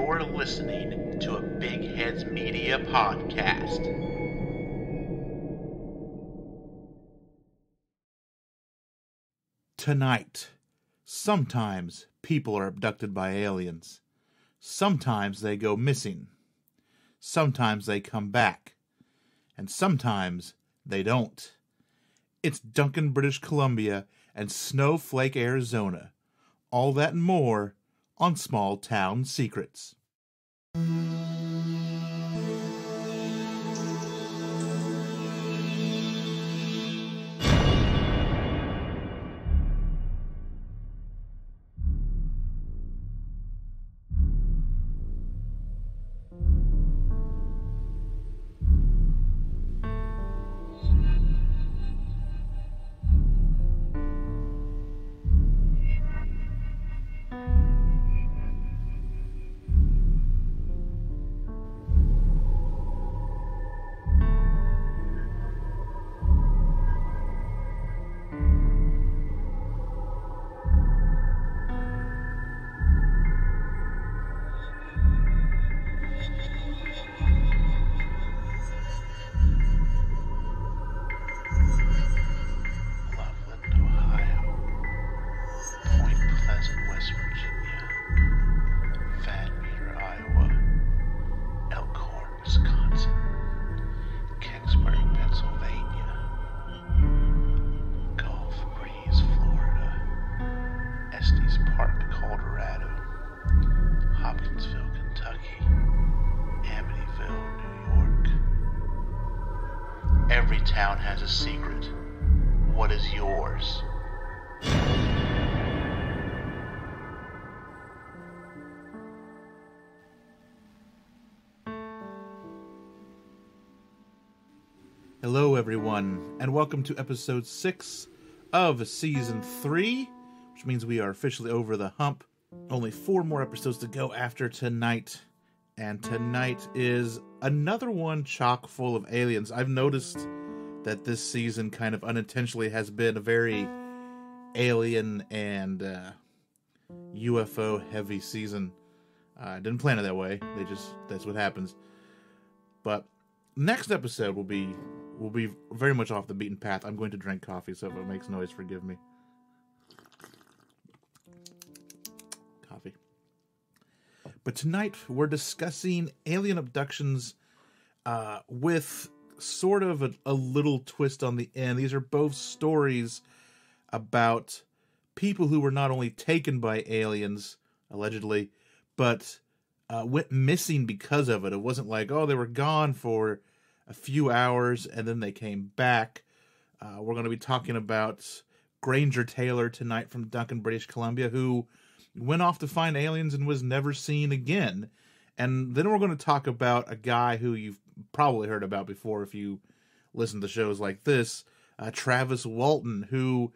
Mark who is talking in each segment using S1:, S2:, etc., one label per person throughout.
S1: You're listening to a Big Heads Media podcast. Tonight, sometimes people are abducted by aliens. Sometimes they go missing. Sometimes they come back. And sometimes they don't. It's Duncan, British Columbia, and Snowflake, Arizona. All that and more on Small Town Secrets. Every town has a secret. What is yours? Hello everyone, and welcome to episode 6 of season 3, which means we are officially over the hump. Only 4 more episodes to go after tonight. And tonight is another one chock full of aliens. I've noticed that this season kind of unintentionally has been a very alien and UFO heavy season. I didn't plan it that way. That's what happens. But next episode will be very much off the beaten path. I'm going to drink coffee, so if it makes noise, forgive me. Coffee. But tonight, we're discussing alien abductions with sort of a little twist on the end. These are both stories about people who were not only taken by aliens, allegedly, but went missing because of it. It wasn't like, oh, they were gone for a few hours and then they came back. We're going to be talking about Granger Taylor tonight from Duncan, British Columbia, who went off to find aliens and was never seen again. And then we're going to talk about a guy who you've probably heard about before if you listen to shows like this, Travis Walton, who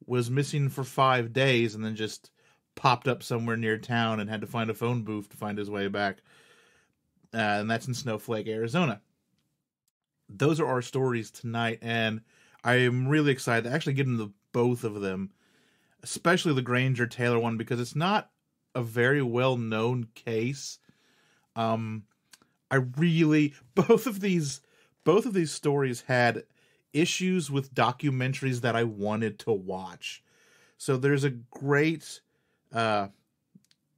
S1: was missing for 5 days and then just popped up somewhere near town and had to find a phone booth to find his way back. And that's in Snowflake, Arizona. Those are our stories tonight, and I am really excited to actually get into both of them, especially the Granger Taylor one, because it's not a very well-known case. Both of these stories had issues with documentaries that I wanted to watch. So there's a great kind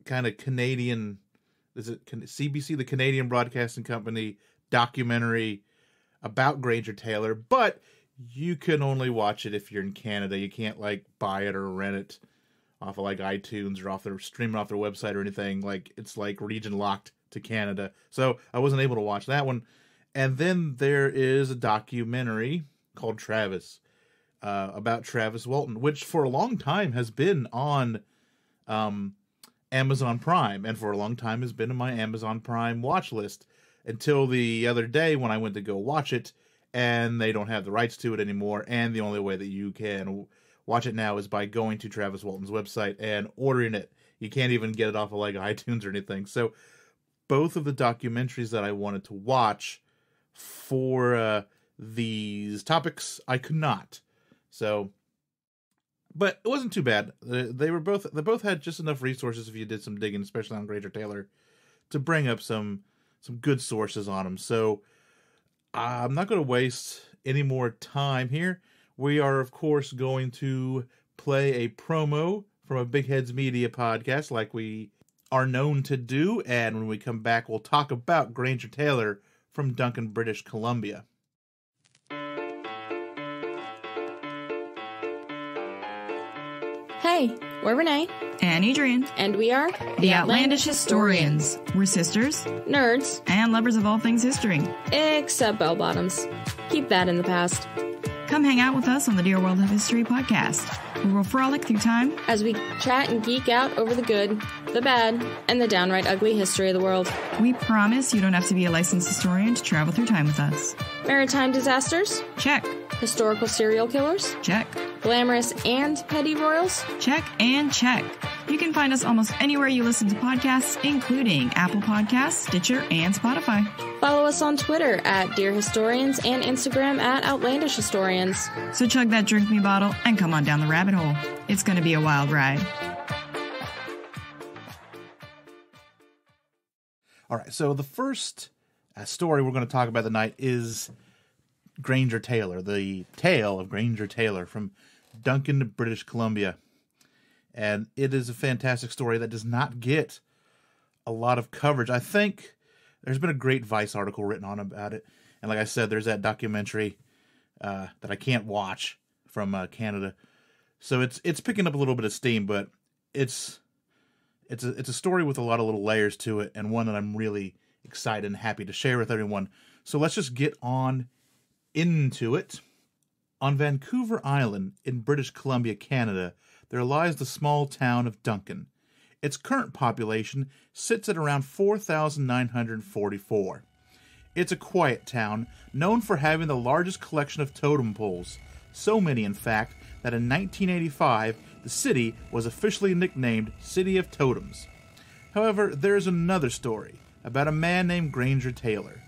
S1: of Canadian, is it CBC, the Canadian Broadcasting Company, documentary about Granger Taylor, but you can only watch it if you're in Canada. You can't buy it or rent it off of iTunes or stream it off their website or anything. It's region locked to Canada. So I wasn't able to watch that one. And then there is a documentary called Travis, about Travis Walton, which for a long time has been on Amazon Prime, and for a long time has been in my Amazon Prime watch list until the other day when I went to go watch it, and they don't have the rights to it anymore, and the only way that you can watch it now is by going to Travis Walton's website and ordering it. You can't even get it off of iTunes or anything. So both of the documentaries that I wanted to watch for these topics, I could not. So, but it wasn't too bad. They both had just enough resources if you did some digging, especially on Granger Taylor, to bring up some good sources on them. So I'm not going to waste any more time here. We are, of course, going to play a promo from a Big Heads Media podcast like we are known to do. And when we come back, we'll talk about Granger Taylor from Duncan, British Columbia.
S2: Hey, we're Renee.
S3: And Adrian.
S2: And we are
S3: the Outlandish Historians. We're sisters,
S2: nerds,
S3: and lovers of all things history.
S2: Except bell bottoms. Keep that in the past.
S3: Come hang out with us on the Dear World of History podcast, where we'll frolic through time
S2: as we chat and geek out over the good, the bad, and the downright ugly history of the world.
S3: We promise you don't have to be a licensed historian to travel through time with us.
S2: Maritime disasters?
S3: Check.
S2: Historical serial killers?
S3: Check.
S2: Glamorous and petty royals?
S3: Check and check. You can find us almost anywhere you listen to podcasts, including Apple Podcasts, Stitcher, and Spotify.
S2: Follow us on Twitter at Dear Historians and Instagram at Outlandish Historians.
S3: So chug that drink me bottle and come on down the rabbit hole. It's going to be a wild ride.
S1: All right, so the first story we're going to talk about tonight is Granger Taylor, the tale of Granger Taylor from Duncan, British Columbia. And it is a fantastic story that does not get a lot of coverage. I think there's been a great Vice article written on about it. And like I said, there's that documentary that I can't watch from Canada. So it's picking up a little bit of steam, but it's a story with a lot of little layers to it, and one that I'm really excited and happy to share with everyone. So let's just get on into it. On Vancouver Island in British Columbia, Canada, there lies the small town of Duncan. Its current population sits at around 4,944. It's a quiet town, known for having the largest collection of totem poles. So many, in fact, that in 1985, the city was officially nicknamed City of Totems. However, there is another story about a man named Granger Taylor.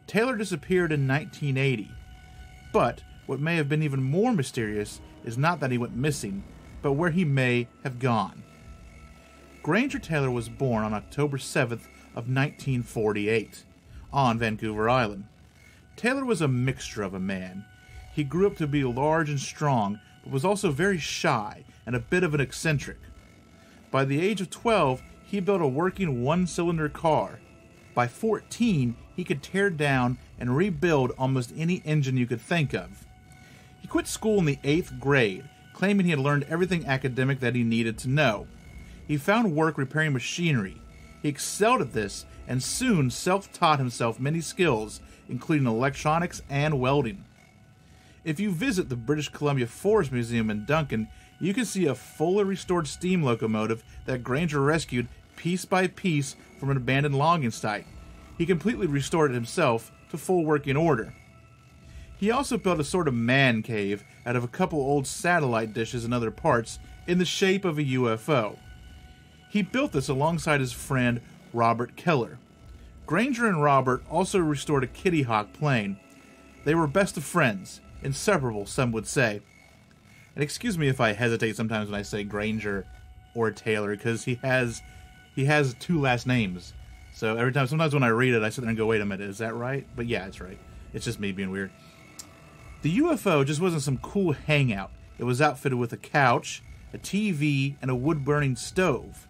S1: Taylor disappeared in 1980, but what may have been even more mysterious is not that he went missing, but where he may have gone. Granger Taylor was born on October 7th of 1948 on Vancouver Island. Taylor was a mixture of a man. He grew up to be large and strong, but was also very shy and a bit of an eccentric. By the age of 12, he built a working one-cylinder car. By 14, he could tear down and rebuild almost any engine you could think of. He quit school in the 8th grade, claiming he had learned everything academic that he needed to know. He found work repairing machinery. He excelled at this and soon self-taught himself many skills, including electronics and welding. If you visit the British Columbia Forest Museum in Duncan, you can see a fully restored steam locomotive that Granger rescued piece by piece from an abandoned logging site. He completely restored it himself to full working order. He also built a sort of man cave out of a couple old satellite dishes and other parts in the shape of a UFO. He built this alongside his friend Robert Keller. Granger and Robert also restored a Kitty Hawk plane. They were best of friends, inseparable, some would say. And excuse me if I hesitate sometimes when I say Granger or Taylor, because he has two last names. So sometimes when I read it, I sit there and go, wait a minute, is that right? But yeah, it's right. It's just me being weird. The UFO just wasn't some cool hangout. It was outfitted with a couch, a TV, and a wood-burning stove.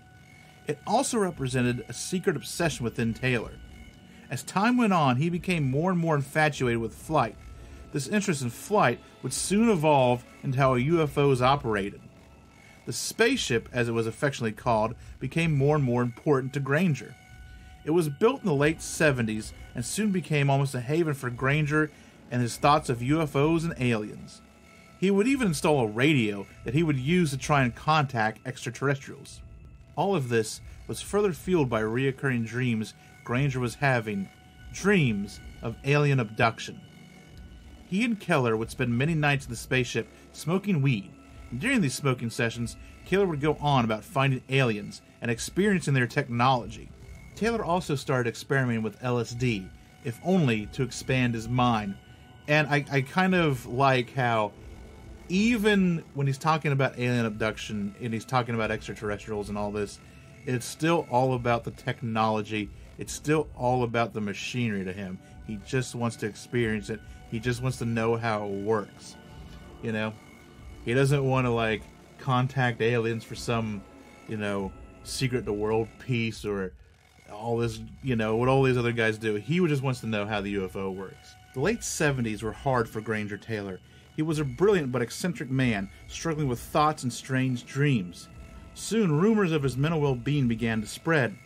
S1: It also represented a secret obsession within Taylor. As time went on, he became more and more infatuated with flight. This interest in flight would soon evolve into how UFOs operated. The spaceship, as it was affectionately called, became more and more important to Granger. It was built in the late 70s and soon became almost a haven for Granger and his thoughts of UFOs and aliens. He would even install a radio that he would use to try and contact extraterrestrials. All of this was further fueled by reoccurring dreams Granger was having, dreams of alien abduction. He and Keller would spend many nights in the spaceship smoking weed, and during these smoking sessions, Taylor would go on about finding aliens and experiencing their technology. Taylor also started experimenting with LSD, if only to expand his mind. And I kind of like how even when he's talking about alien abduction and he's talking about extraterrestrials and all this, it's still all about the technology. it's still all about the machinery to him. He just wants to experience it. He just wants to know how it works. You know? He doesn't want to, like, contact aliens for some, you know, secret to world peace or all this, you know, what all these other guys do. He just wants to know how the UFO works. The late 70s were hard for Granger Taylor. He was a brilliant but eccentric man, struggling with thoughts and strange dreams. Soon, rumors of his mental well-being began to spread.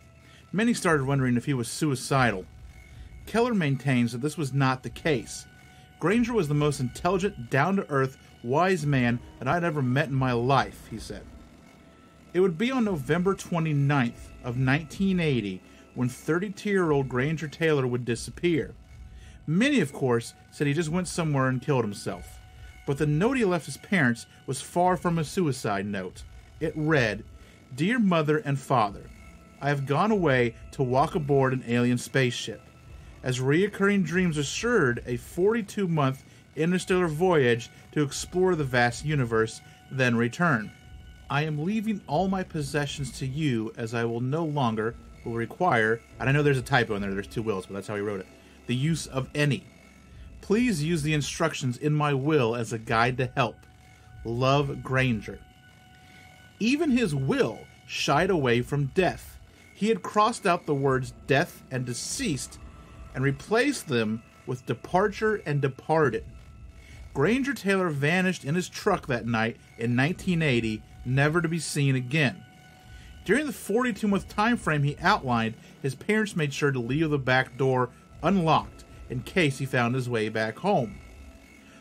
S1: Many started wondering if he was suicidal. Keller maintains that this was not the case. Granger was the most intelligent, down-to-earth, wise man that I'd ever met in my life, he said. It would be on November 29th of 1980 when 32-year-old Granger Taylor would disappear. Many, of course, said he just went somewhere and killed himself. But the note he left his parents was far from a suicide note. It read, "Dear Mother and Father, I have gone away to walk aboard an alien spaceship. As reoccurring dreams assured a 42-month interstellar voyage to explore the vast universe, then return. I am leaving all my possessions to you as I will no longer will require," and I know there's a typo in there's two wills, but that's how he wrote it, "the use of any. Please use the instructions in my will as a guide to help. Love, Granger." Even his will shied away from death. He had crossed out the words death and deceased and replaced them with departure and departed. Granger Taylor vanished in his truck that night in 1980, never to be seen again. During the 42-month time frame he outlined, his parents made sure to leave the back door unlocked in case he found his way back home.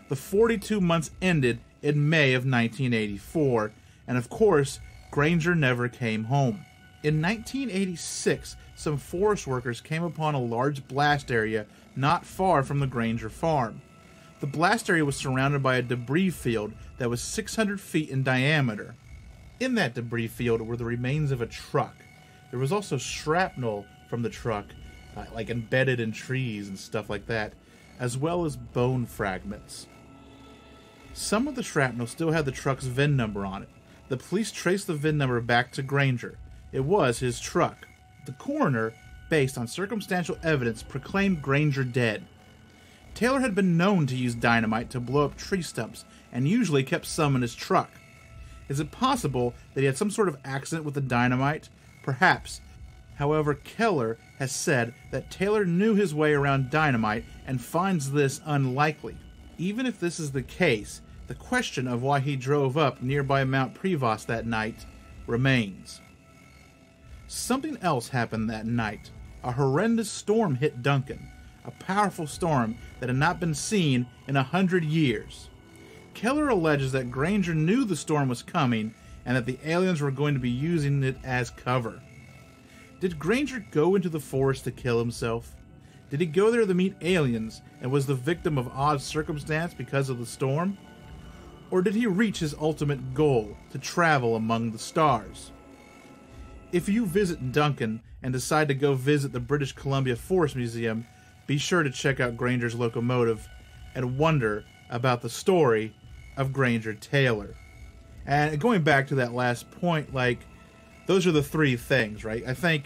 S1: The 42 months ended in May of 1984, and of course, Granger never came home. In 1986, some forest workers came upon a large blast area not far from the Granger farm. The blast area was surrounded by a debris field that was 600 feet in diameter. In that debris field were the remains of a truck. There was also shrapnel from the truck, like embedded in trees and stuff like that, as well as bone fragments. Some of the shrapnel still had the truck's VIN number on it. The police traced the VIN number back to Granger. It was his truck. The coroner, based on circumstantial evidence, proclaimed Granger dead. Taylor had been known to use dynamite to blow up tree stumps, and usually kept some in his truck. Is it possible that he had some sort of accident with the dynamite? Perhaps. However, Keller has said that Taylor knew his way around dynamite and finds this unlikely. Even if this is the case, the question of why he drove up nearby Mount Prevost that night remains. Something else happened that night. A horrendous storm hit Duncan, a powerful storm that had not been seen in 100 years. Keller alleges that Granger knew the storm was coming and that the aliens were going to be using it as cover. Did Granger go into the forest to kill himself? Did he go there to meet aliens and was the victim of odd circumstance because of the storm? Or did he reach his ultimate goal, to travel among the stars? If you visit Duncan and decide to go visit the British Columbia Forest Museum, be sure to check out Granger's locomotive and wonder about the story of Granger Taylor. And going back to that last point, like, those are the three things, right? I think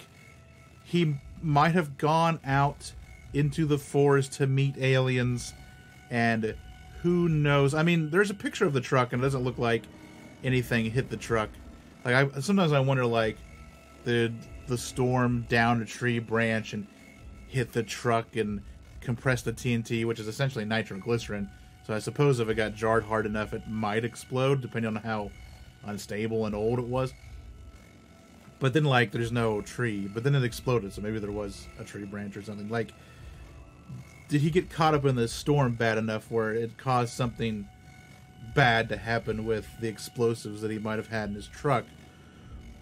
S1: he might have gone out into the forest to meet aliens, and who knows? I mean, there's a picture of the truck, and it doesn't look like anything hit the truck. Like, sometimes I wonder, like, did the storm down a tree branch and hit the truck and compress the TNT, which is essentially nitroglycerin. So I suppose if it got jarred hard enough, it might explode, depending on how unstable and old it was. But then, like, there's no tree. But then it exploded, so maybe there was a tree branch or something. Like, did he get caught up in the storm bad enough where it caused something bad to happen with the explosives that he might have had in his truck?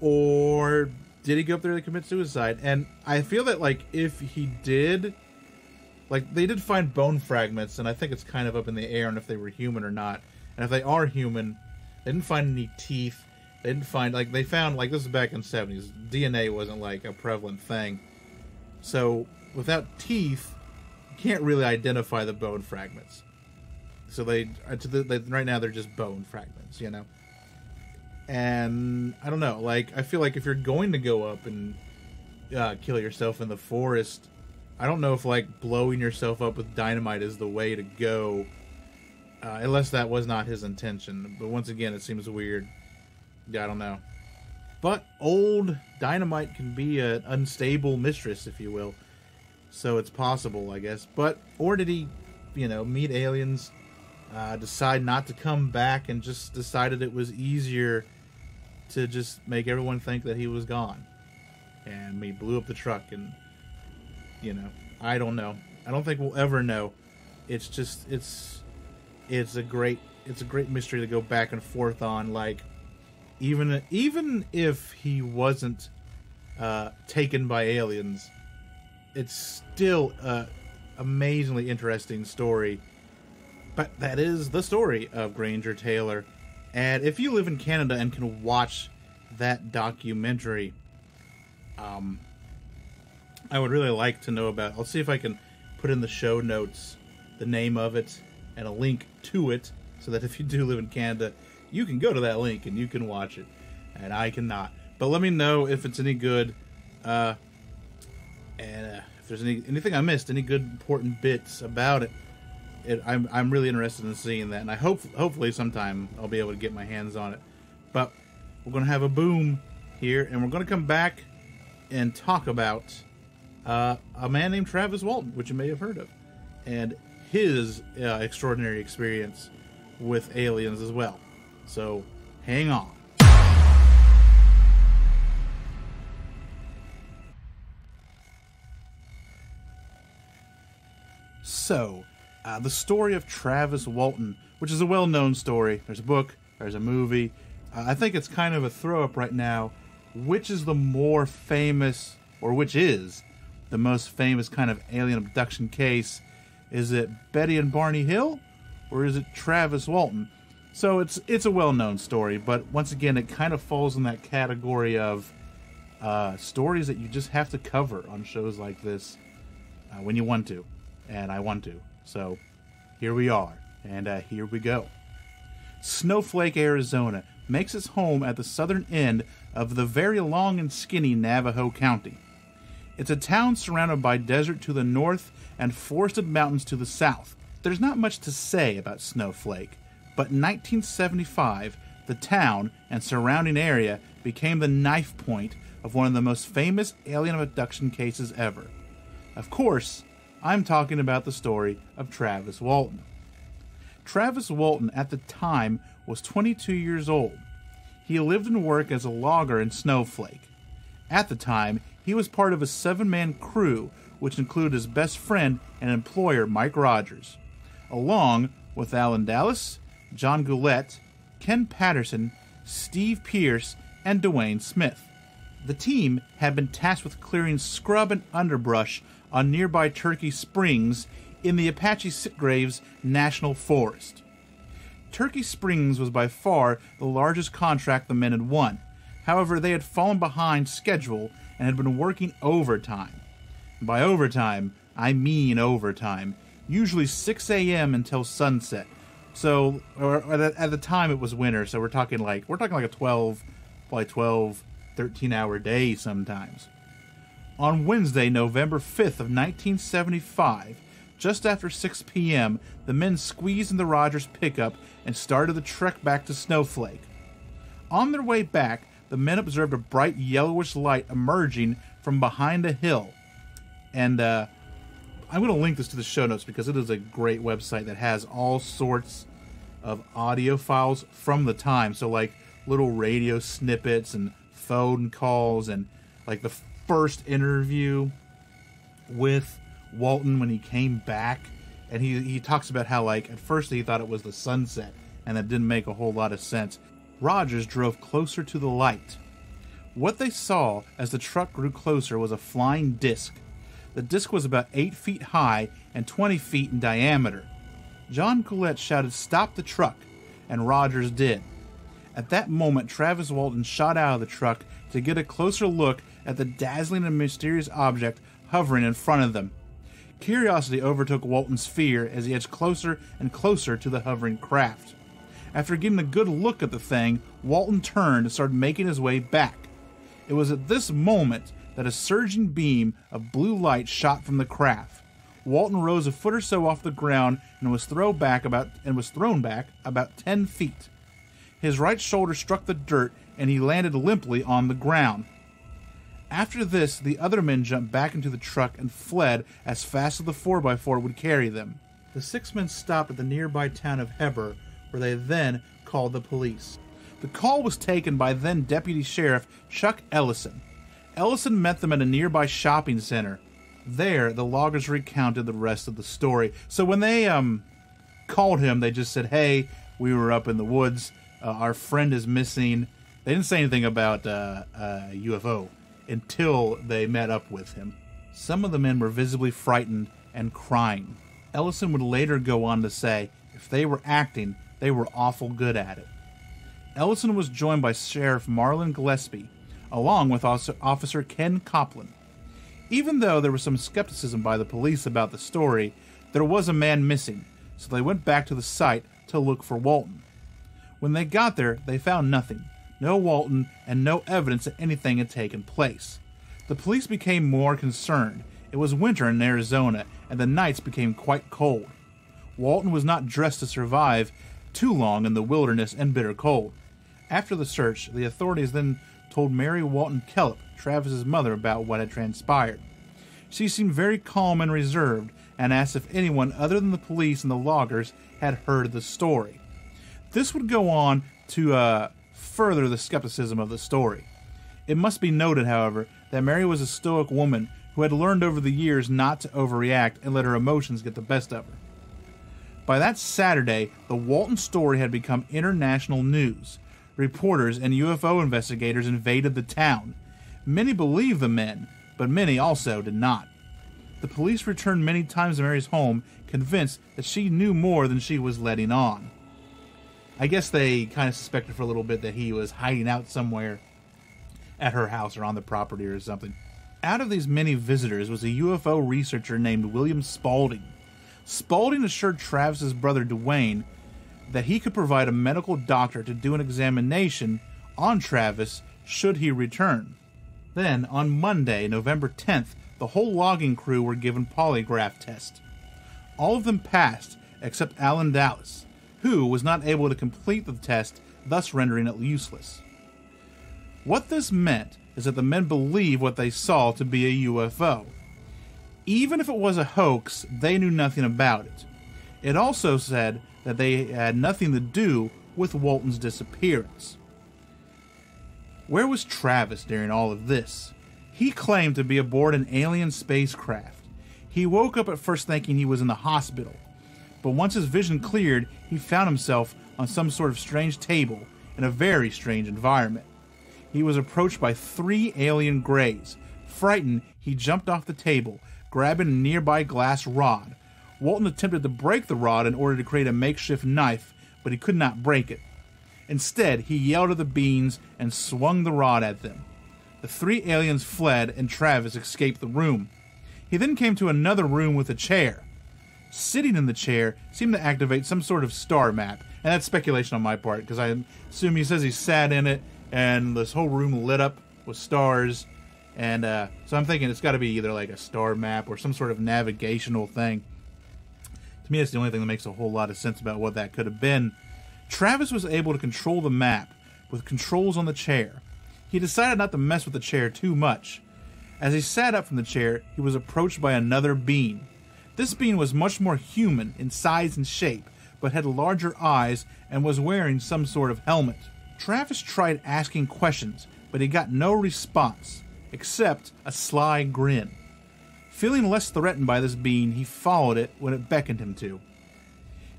S1: Or did he go up there to commit suicide? And I feel that, like, if he did, like, they did find bone fragments, and I think it's kind of up in the air on if they were human or not. And if they are human, they didn't find any teeth. They didn't find, like, they found, like, this is back in the 70s. DNA wasn't, like, a prevalent thing. So, without teeth, you can't really identify the bone fragments. So right now they're just bone fragments, you know? And, I don't know, like, I feel like if you're going to go up and kill yourself in the forest. I don't know if, like, blowing yourself up with dynamite is the way to go. Unless that was not his intention. But once again, it seems weird. Yeah, I don't know. But old dynamite can be an unstable mistress, if you will. So it's possible, I guess. Or did he, meet aliens, decide not to come back, and just decided it was easier to just make everyone think that he was gone. And he blew up the truck, and, I don't know. I don't think we'll ever know. It's just, it's a great mystery to go back and forth on. Like, even if he wasn't taken by aliens, it's still a amazingly interesting story. But that is the story of Granger Taylor. And if you live in Canada and can watch that documentary, I would really like to know about it. I'll see if I can put in the show notes the name of it and a link to it, so that if you do live in Canada, you can go to that link and you can watch it, and I cannot. But let me know if it's any good, and if there's anything I missed, any good important bits about it. I'm really interested in seeing that, and I hopefully sometime I'll be able to get my hands on it. But we're going to have a boom here, and we're going to come back and talk about a man named Travis Walton, which you may have heard of, and his extraordinary experience with aliens as well. So hang on. So, the story of Travis Walton, which is a well-known story. There's a book, there's a movie. I think it's kind of a throw-up right now. Which is the more famous, or which is the most famous kind of alien abduction case? Is it Betty and Barney Hill, or is it Travis Walton? So it's a well-known story, but once again, it kind of falls in that category of stories that you just have to cover on shows like this when you want to, and I want to. So here we are, and here we go. Snowflake, Arizona makes its home at the southern end of the very long and skinny Navajo County. It's a town surrounded by desert to the north and forested mountains to the south. There's not much to say about Snowflake, but in 1975, the town and surrounding area became the knife point of one of the most famous alien abduction cases ever. Of course, I'm talking about the story of Travis Walton. Travis Walton, at the time, was 22 years old. He lived and worked as a logger in Snowflake. At the time, he was part of a 7-man crew, which included his best friend and employer, Mike Rogers, along with Alan Dallas, John Goulet, Ken Patterson, Steve Pierce, and Dwayne Smith. The team had been tasked with clearing scrub and underbrush on nearby Turkey Springs in the Apache Sitgraves National Forest. Turkey Springs was by far the largest contract the men had won. However, they had fallen behind schedule and had been working overtime. By overtime, I mean overtime, usually 6 a.m. until sunset. So, at the time it was winter, so we're talking like a 12, 13-hour day sometimes. On Wednesday, November 5th of 1975, just after 6 p.m., the men squeezed in the Rogers pickup and started the trek back to Snowflake. On their way back, the men observed a bright yellowish light emerging from behind a hill. And I'm going to link this to the show notes because it is a great website that has all sorts of audio files from the time. So like little radio snippets and phone calls and like the first interview with Walton when he came back. And he talks about how like at first he thought it was the sunset and that didn't make a whole lot of sense. Rogers drove closer to the light. What they saw as the truck grew closer was a flying disc. The disc was about 8 feet high and 20 feet in diameter. John Goulet shouted, "Stop the truck," and Rogers did. At that moment, Travis Walton shot out of the truck to get a closer look at the dazzling and mysterious object hovering in front of them. Curiosity overtook Walton's fear as he edged closer and closer to the hovering craft. After getting a good look at the thing, Walton turned and started making his way back. It was at this moment that a surging beam of blue light shot from the craft. Walton rose a foot or so off the ground and was thrown back about 10 feet. His right shoulder struck the dirt, and he landed limply on the ground. After this, the other men jumped back into the truck and fled as fast as the 4x4 would carry them. The 6 men stopped at the nearby town of Heber, where they then called the police. The call was taken by then Deputy Sheriff Chuck Ellison. Ellison met them at a nearby shopping center. There, the loggers recounted the rest of the story. So when they called him, they just said, "Hey, we were up in the woods. Our friend is missing." They didn't say anything about UFO until they met up with him. Some of the men were visibly frightened and crying. Ellison would later go on to say, if they were acting, they were awful good at it. Ellison was joined by Sheriff Marlon Gillespie, along with Officer Ken Copland. Even though there was some skepticism by the police about the story, there was a man missing, so they went back to the site to look for Walton. When they got there, they found nothing. No Walton, and no evidence that anything had taken place. The police became more concerned. It was winter in Arizona, and the nights became quite cold. Walton was not dressed to survive too long in the wilderness and bitter cold. After the search, the authorities then told Mary Walton Kellett, Travis's mother, about what had transpired. She seemed very calm and reserved, and asked if anyone other than the police and the loggers had heard the story. This would go on to further the skepticism of the story. It must be noted, however, that Mary was a stoic woman who had learned over the years not to overreact and let her emotions get the best of her. By that Saturday, the Walton story had become international news. Reporters and UFO investigators invaded the town. Many believed the men, but many also did not. The police returned many times to Mary's home, convinced that she knew more than she was letting on. I guess they kind of suspected for a little bit that he was hiding out somewhere at her house or on the property or something. Out of these many visitors was a UFO researcher named William Spaulding. Spaulding assured Travis's brother Dwayne that he could provide a medical doctor to do an examination on Travis should he return. Then, on Monday, November 10th, the whole logging crew were given polygraph tests. All of them passed, except Alan Dallas, who was not able to complete the test, thus rendering it useless. What this meant is that the men believed what they saw to be a UFO. Even if it was a hoax, they knew nothing about it. It also said that they had nothing to do with Walton's disappearance. Where was Travis during all of this? He claimed to be aboard an alien spacecraft. He woke up at first thinking he was in the hospital, but once his vision cleared, he found himself on some sort of strange table in a very strange environment. He was approached by 3 alien greys. Frightened, he jumped off the table, grabbing a nearby glass rod. Walton attempted to break the rod in order to create a makeshift knife, but he could not break it. Instead, he yelled at the beings and swung the rod at them. The 3 aliens fled, and Travis escaped the room. He then came to another room with a chair. Sitting in the chair seemed to activate some sort of star map, and that's speculation on my part, because I assume he says he sat in it, and this whole room lit up with stars, and so I'm thinking it's got to be either like a star map or some sort of navigational thing. To me, that's the only thing that makes a whole lot of sense about what that could have been. Travis was able to control the map with controls on the chair. He decided not to mess with the chair too much. As he sat up from the chair, he was approached by another being. This being was much more human in size and shape, but had larger eyes and was wearing some sort of helmet. Travis tried asking questions, but he got no response, except a sly grin. Feeling less threatened by this being, he followed it when it beckoned him to.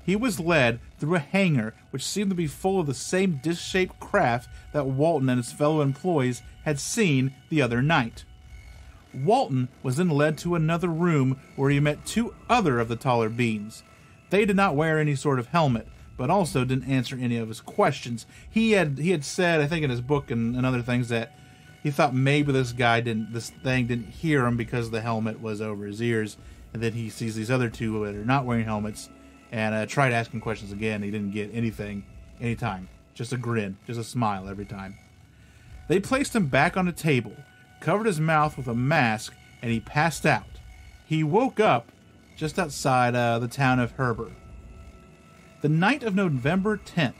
S1: He was led through a hangar which seemed to be full of the same disc-shaped craft that Walton and his fellow employees had seen the other night. Walton was then led to another room where he met 2 other of the taller beings. They did not wear any sort of helmet, but also didn't answer any of his questions. He had said, I think in his book and other things, that he thought maybe this thing didn't hear him because the helmet was over his ears, and then he sees these other 2 that are not wearing helmets, and tried asking questions again. He didn't get anything, anytime. Just a grin, just a smile every time. They placed him back on a table. covered his mouth with a mask, and he passed out. He woke up just outside the town of Heber. The night of November 10th.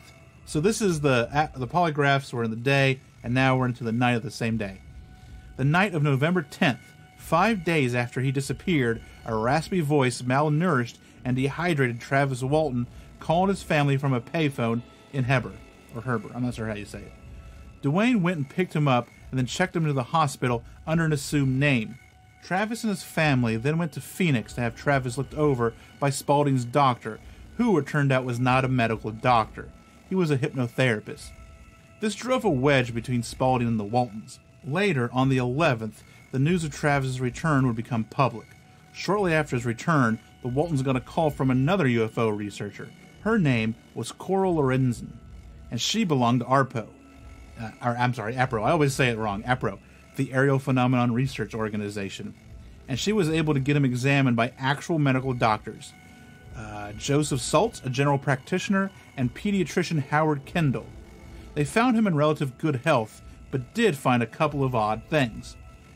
S1: So this is the polygraphs were in the day, and now we're into the night of the same day. The night of November 10th, 5 days after he disappeared, a raspy voice, malnourished and dehydrated Travis Walton called his family from a payphone in Heber. I'm not sure how you say it. Dwayne went and picked him up and then checked him into the hospital under an assumed name. Travis and his family then went to Phoenix to have Travis looked over by Spaulding's doctor, who it turned out was not a medical doctor. He was a hypnotherapist. This drove a wedge between Spaulding and the Waltons. Later, on the 11th, the news of Travis's return would become public. Shortly after his return, the Waltons got a call from another UFO researcher. Her name was Coral Lorenzen, and she belonged to APRO. APRO. I always say it wrong. APRO, the Aerial Phenomenon Research Organization. And she was able to get him examined by actual medical doctors. Joseph Saltz, a general practitioner, and pediatrician Howard Kendall. They found him in relative good health, but did find a couple of odd things.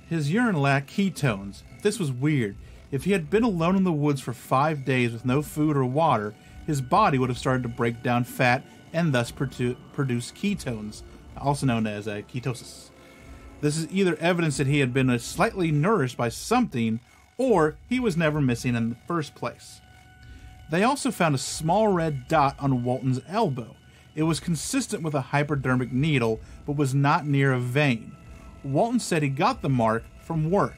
S1: His urine lacked ketones. This was weird. If he had been alone in the woods for 5 days with no food or water, his body would have started to break down fat and thus produce ketones, also known as ketosis. This is either evidence that he had been slightly nourished by something, or he was never missing in the first place. They also found a small red dot on Walton's elbow. It was consistent with a hypodermic needle, but was not near a vein. Walton said he got the mark from work.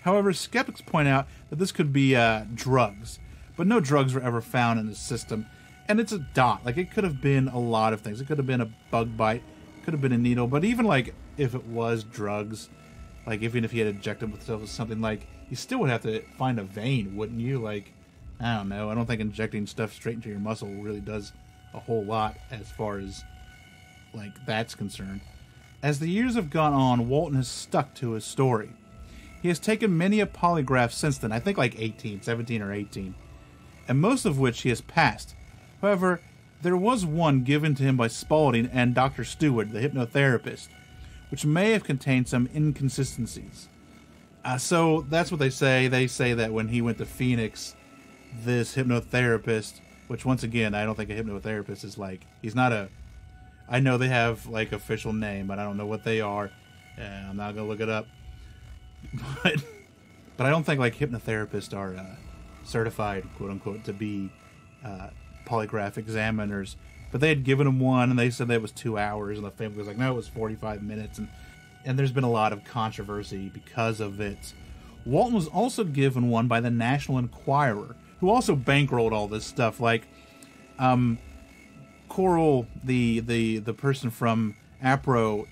S1: However, skeptics point out that this could be drugs, but no drugs were ever found in his system. And it's a dot. Like, it could have been a lot of things. It could have been a bug bite, could have been a needle, but even like if it was drugs, like even if he had injected himself with something, like you still would have to find a vein, wouldn't you? Like, I don't know. I don't think injecting stuff straight into your muscle really does a whole lot as far as like that's concerned. As the years have gone on, Walton has stuck to his story. He has taken many a polygraph since then, I think like 17 or 18, and most of which he has passed. However, there was one given to him by Spaulding and Dr. Stewart, the hypnotherapist, which may have contained some inconsistencies. So that's what they say. They say that when he went to Phoenix, this hypnotherapist, which once again, I don't think a hypnotherapist is like, he's not a, I know they have like official name, but I don't know what they are. And I'm not going to look it up. But I don't think like hypnotherapists are certified, quote unquote, to be polygraph examiners. But they had given him one, and they said that it was 2 hours, and the family was like, no, it was 45 minutes. And there's been a lot of controversy because of it. Walton was also given one by the National Enquirer, who also bankrolled all this stuff. Like, Coral, the person from APRO,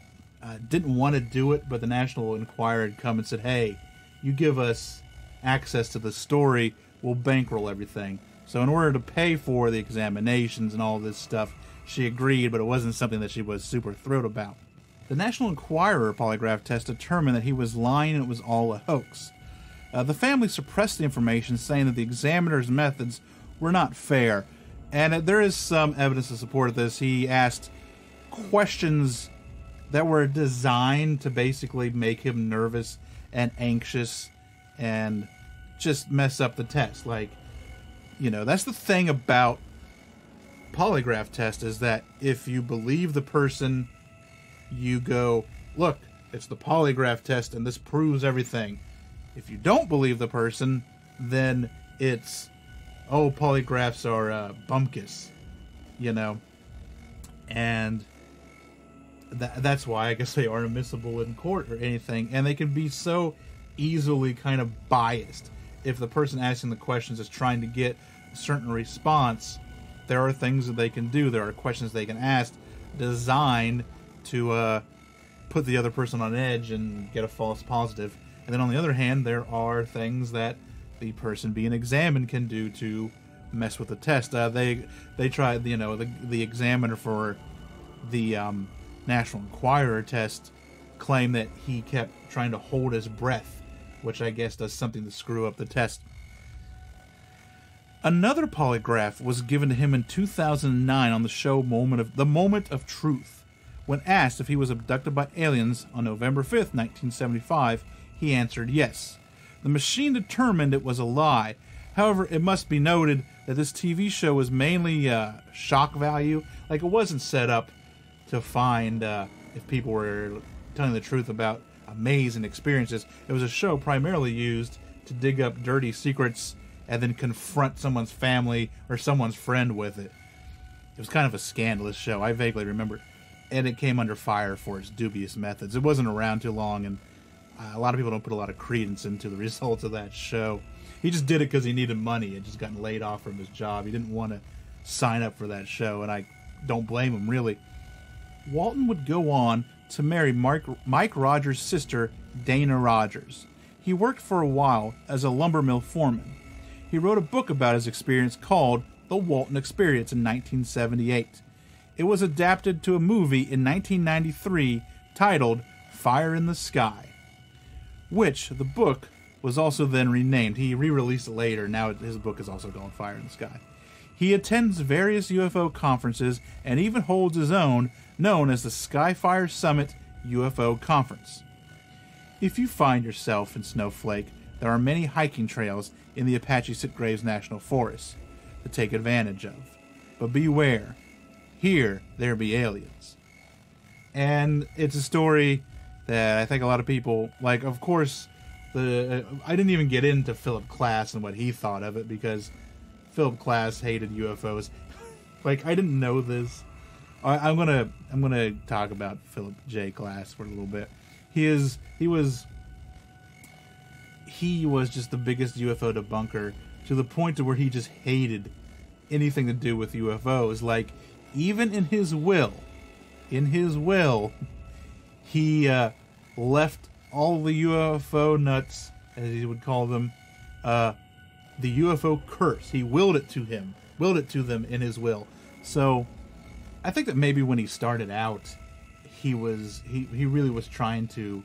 S1: didn't want to do it, but the National Enquirer had come and said, hey, you give us access to the story, we'll bankroll everything. So in order to pay for the examinations and all this stuff, she agreed, but it wasn't something that she was super thrilled about. The National Enquirer polygraph test determined that he was lying and it was all a hoax. The family suppressed the information, saying that the examiner's methods were not fair. And there is some evidence to support this. He asked questions that were designed to basically make him nervous and anxious and just mess up the test. Like, you know, that's the thing about polygraph test, is that if you believe the person, you go, look, it's the polygraph test and this proves everything. If you don't believe the person, then it's, oh, polygraphs are bumpkus, you know. And that's why I guess they aren't admissible in court or anything. And they can be so easily kind of biased. If the person asking the questions is trying to get a certain response, there are things that they can do. There are questions they can ask designed to put the other person on edge and get a false positive. And then on the other hand, there are things that the person being examined can do to mess with the test. They tried, you know, the examiner for the National Enquirer test claimed that he kept trying to hold his breath, which I guess does something to screw up the test. Another polygraph was given to him in 2009 on the show The Moment of Truth, When asked if he was abducted by aliens on November 5th, 1975, he answered yes. The machine determined it was a lie. However, it must be noted that this TV show was mainly shock value. Like, it wasn't set up to find if people were telling the truth about amazing experiences. It was a show primarily used to dig up dirty secrets and then confront someone's family or someone's friend with it. It was kind of a scandalous show. I vaguely remember. And it came under fire for its dubious methods. It wasn't around too long, and a lot of people don't put a lot of credence into the results of that show. He just did it because he needed money. He had just gotten laid off from his job. He didn't want to sign up for that show, and I don't blame him, really. Walton would go on to marry Mike Rogers' sister, Dana Rogers. He worked for a while as a lumber mill foreman. He wrote a book about his experience called The Walton Experience in 1978. It was adapted to a movie in 1993 titled Fire in the Sky, which the book was also then renamed. He re-released it later. Now his book is also called Fire in the Sky. He attends various UFO conferences and even holds his own, known as the Skyfire Summit UFO Conference. If you find yourself in Snowflake, there are many hiking trails in the Apache Sitgraves National Forest to take advantage of. But beware. Here, there be aliens. And it's a story that I think a lot of people, like, of course, I didn't even get into Philip Klass and what he thought of it, because Philip Klass hated UFOs. Like, I didn't know this. I'm gonna talk about Philip J. Klass for a little bit. He was just the biggest UFO debunker, to the point to where he just hated anything to do with UFOs. Like, even in his will, he left all the UFO nuts, as he would call them, the UFO curse. He willed it to them in his will. So I think that maybe when he started out, he really was trying to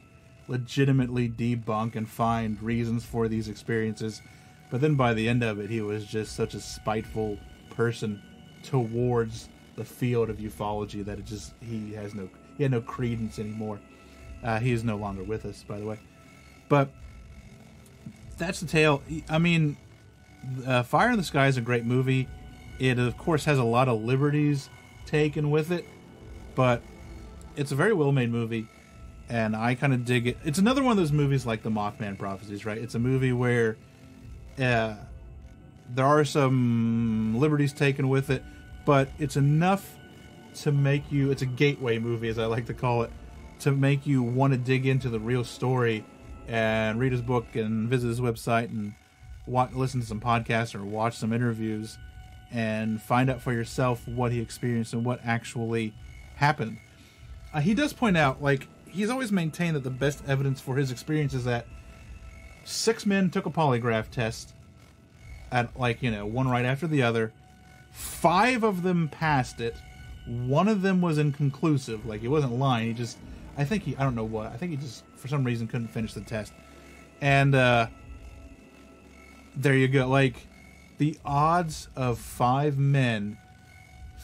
S1: legitimately debunk and find reasons for these experiences. But then by the end of it, he was just such a spiteful person towards the field of ufology that he had no credence anymore. He is no longer with us, by the way. But that's the tale. I mean, Fire in the Sky is a great movie. It, of course, has a lot of liberties taken with it, but it's a very well-made movie, and I kind of dig it. It's another one of those movies like the Mothman Prophecies, right? It's a movie where there are some liberties taken with it, but it's enough to make you... It's a gateway movie, as I like to call it, to make you want to dig into the real story and read his book and visit his website and listen to some podcasts or watch some interviews and find out for yourself what he experienced and what actually happened. He does point out, like, he's always maintained that the best evidence for his experience is that 6 men took a polygraph test at, like, one right after the other. 5 of them passed it. 1 of them was inconclusive. Like, he wasn't lying. I think he just, for some reason, couldn't finish the test. And, there you go. Like, the odds of 5 men,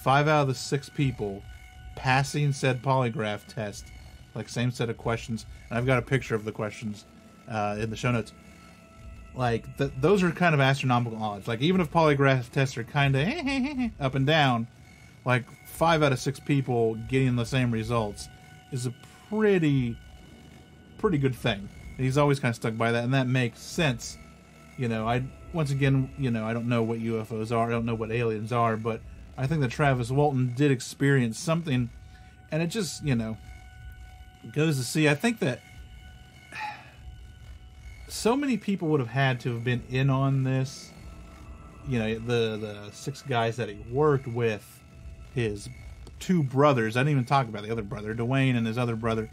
S1: 5 out of the 6 people, passing said polygraph test, like, same set of questions, and I've got a picture of the questions in the show notes. Like, those are kind of astronomical odds. Like, even if polygraph tests are kind of up and down, like, 5 out of 6 people getting the same results is a pretty good thing. And he's always kind of stuck by that, and that makes sense. Once again, I don't know what UFOs are, I don't know what aliens are, but I think that Travis Walton did experience something, and it just, goes to see. I think that so many people would have had to have been in on this. The 6 guys that he worked with, his 2 brothers, I didn't even talk about the other brother, Dwayne, and his other brother,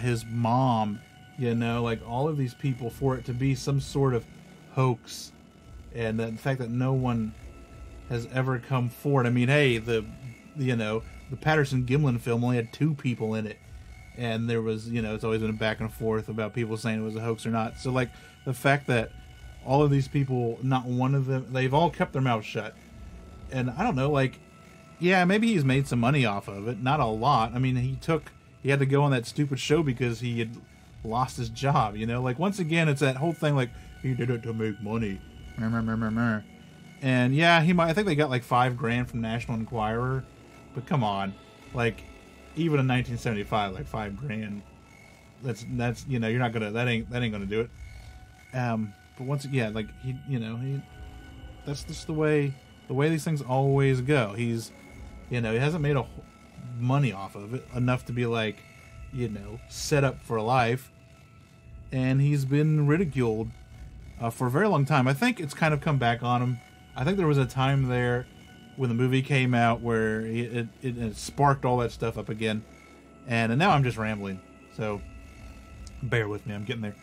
S1: his mom, like, all of these people, for it to be some sort of hoax, and the fact that no one has ever come forward. I mean, hey, the Patterson-Gimlin film only had 2 people in it, and there was, it's always been a back and forth about people saying it was a hoax or not. So, like, the fact that all of these people, not one of them, they've all kept their mouths shut, and I don't know, like, Yeah, maybe he's made some money off of it. Not a lot. I mean, he had to go on that stupid show because he had lost his job, you know? Like, once again, it's that whole thing, like, he did it to make money. And yeah, I think they got like $5,000 from National Enquirer. But come on. Like, even in 1975, like $5,000. That's you know, you're not gonna, that ain't gonna do it. But once again, like, that's just the way these things always go. He's, he hasn't made money off of it enough to be like, set up for life. And he's been ridiculed for a very long time. I think it's kind of come back on him. I think there was a time there when the movie came out where it sparked all that stuff up again. And now I'm just rambling. So bear with me. I'm getting there.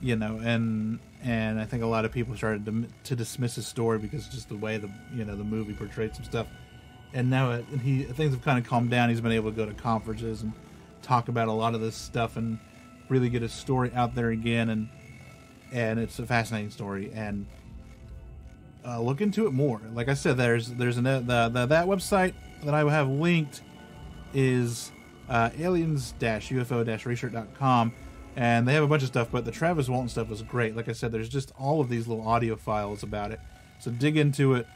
S1: And I think a lot of people started to dismiss his story because just the way the movie portrayed some stuff. And now things have kind of calmed down. He's been able to go to conferences and talk about a lot of this stuff and really get his story out there again. And it's a fascinating story. And look into it more. Like I said, there's that website that I have linked is aliens-ufo-research.com. And they have a bunch of stuff, but the Travis Walton stuff is great. Like I said, there's just all of these little audio files about it. So dig into it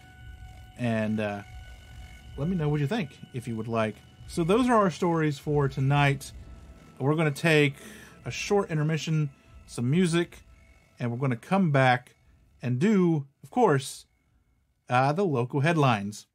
S1: and let me know what you think, if you would like. So those are our stories for tonight. We're going to take a short intermission, some music, and we're going to come back and do, of course, the local headlines.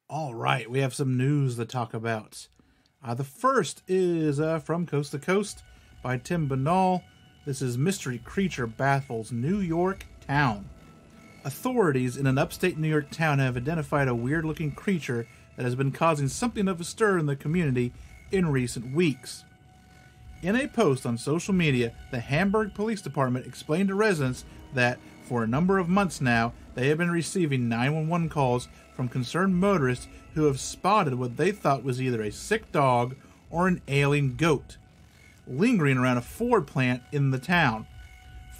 S1: All right, we have some news to talk about. The first is From Coast to Coast by Tim Banal. This is Mystery Creature Baffles New York Town. Authorities in an upstate New York town have identified a weird-looking creature that has been causing something of a stir in the community in recent weeks. In a post on social media, the Hamburg Police Department explained to residents that, for a number of months now, they have been receiving 911 calls from concerned motorists who have spotted what they thought was either a sick dog or an ailing goat lingering around a Ford plant in the town.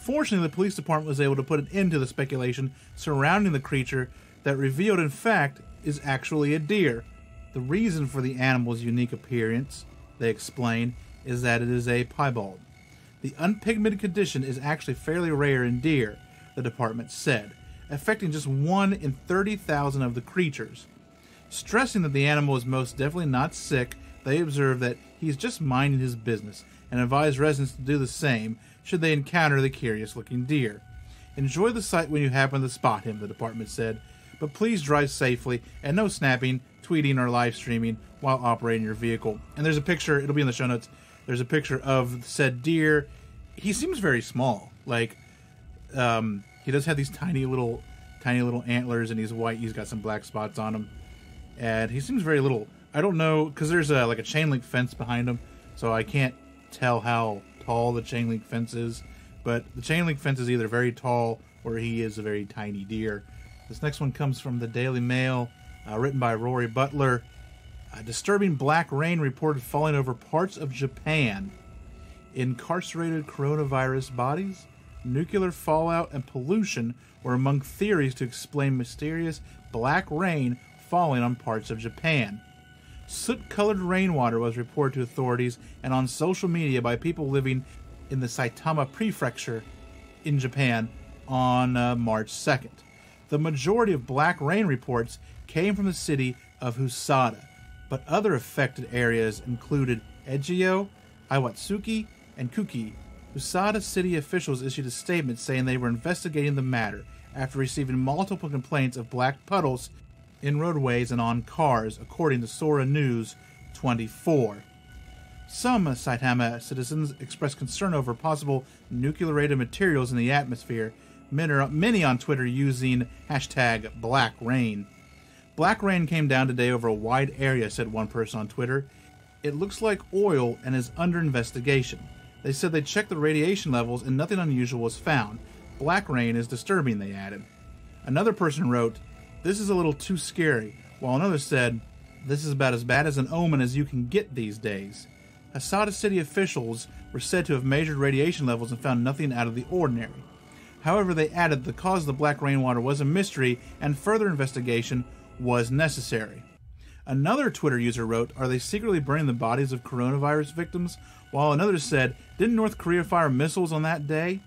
S1: Fortunately, the police department was able to put an end to the speculation surrounding the creature that revealed, in fact, is actually a deer. The reason for the animal's unique appearance, they explain, is that it is a piebald. The unpigmented condition is actually fairly rare in deer, the department said, affecting just 1 in 30,000 of the creatures. Stressing that the animal is most definitely not sick, they observe that he's just minding his business and advise residents to do the same should they encounter the curious-looking deer. Enjoy the sight when you happen to spot him, the department said, but please drive safely and no snapping, tweeting, or live streaming while operating your vehicle. And there's a picture, it'll be in the show notes, there's a picture of said deer. He seems very small. Like, he does have these tiny little antlers, and he's white. He's got some black spots on him, and he seems very little. I don't know, because there's like a chain link fence behind him, so I can't tell how tall the chain link fence is. But the chain link fence is either very tall or he is a very tiny deer. This next one comes from the Daily Mail, written by Rory Butler. Disturbing black rain reported falling over parts of Japan. Incarcerated coronavirus bodies, nuclear fallout, and pollution were among theories to explain mysterious black rain falling on parts of Japan. Soot-colored rainwater was reported to authorities and on social media by people living in the Saitama Prefecture in Japan on March 2nd. The majority of black rain reports came from the city of Husada, but other affected areas included Egyo, Iwatsuki, and Kuki. Husada city officials issued a statement saying they were investigating the matter after receiving multiple complaints of black puddles in roadways and on cars, according to Sora News 24. Some Saitama citizens expressed concern over possible nuclear-rated materials in the atmosphere, many on Twitter using hashtag #BlackRain. Black rain came down today over a wide area, said one person on Twitter. It looks like oil and is under investigation. They said they checked the radiation levels and nothing unusual was found. Black rain is disturbing, they added. Another person wrote, "This is a little too scary," while another said, "This is about as bad as an omen as you can get these days." Husada city officials were said to have measured radiation levels and found nothing out of the ordinary. However, they added the cause of the black rainwater was a mystery and further investigation was necessary. Another Twitter user wrote, "Are they secretly burning the bodies of coronavirus victims?" While another said, "Didn't North Korea fire missiles on that day?"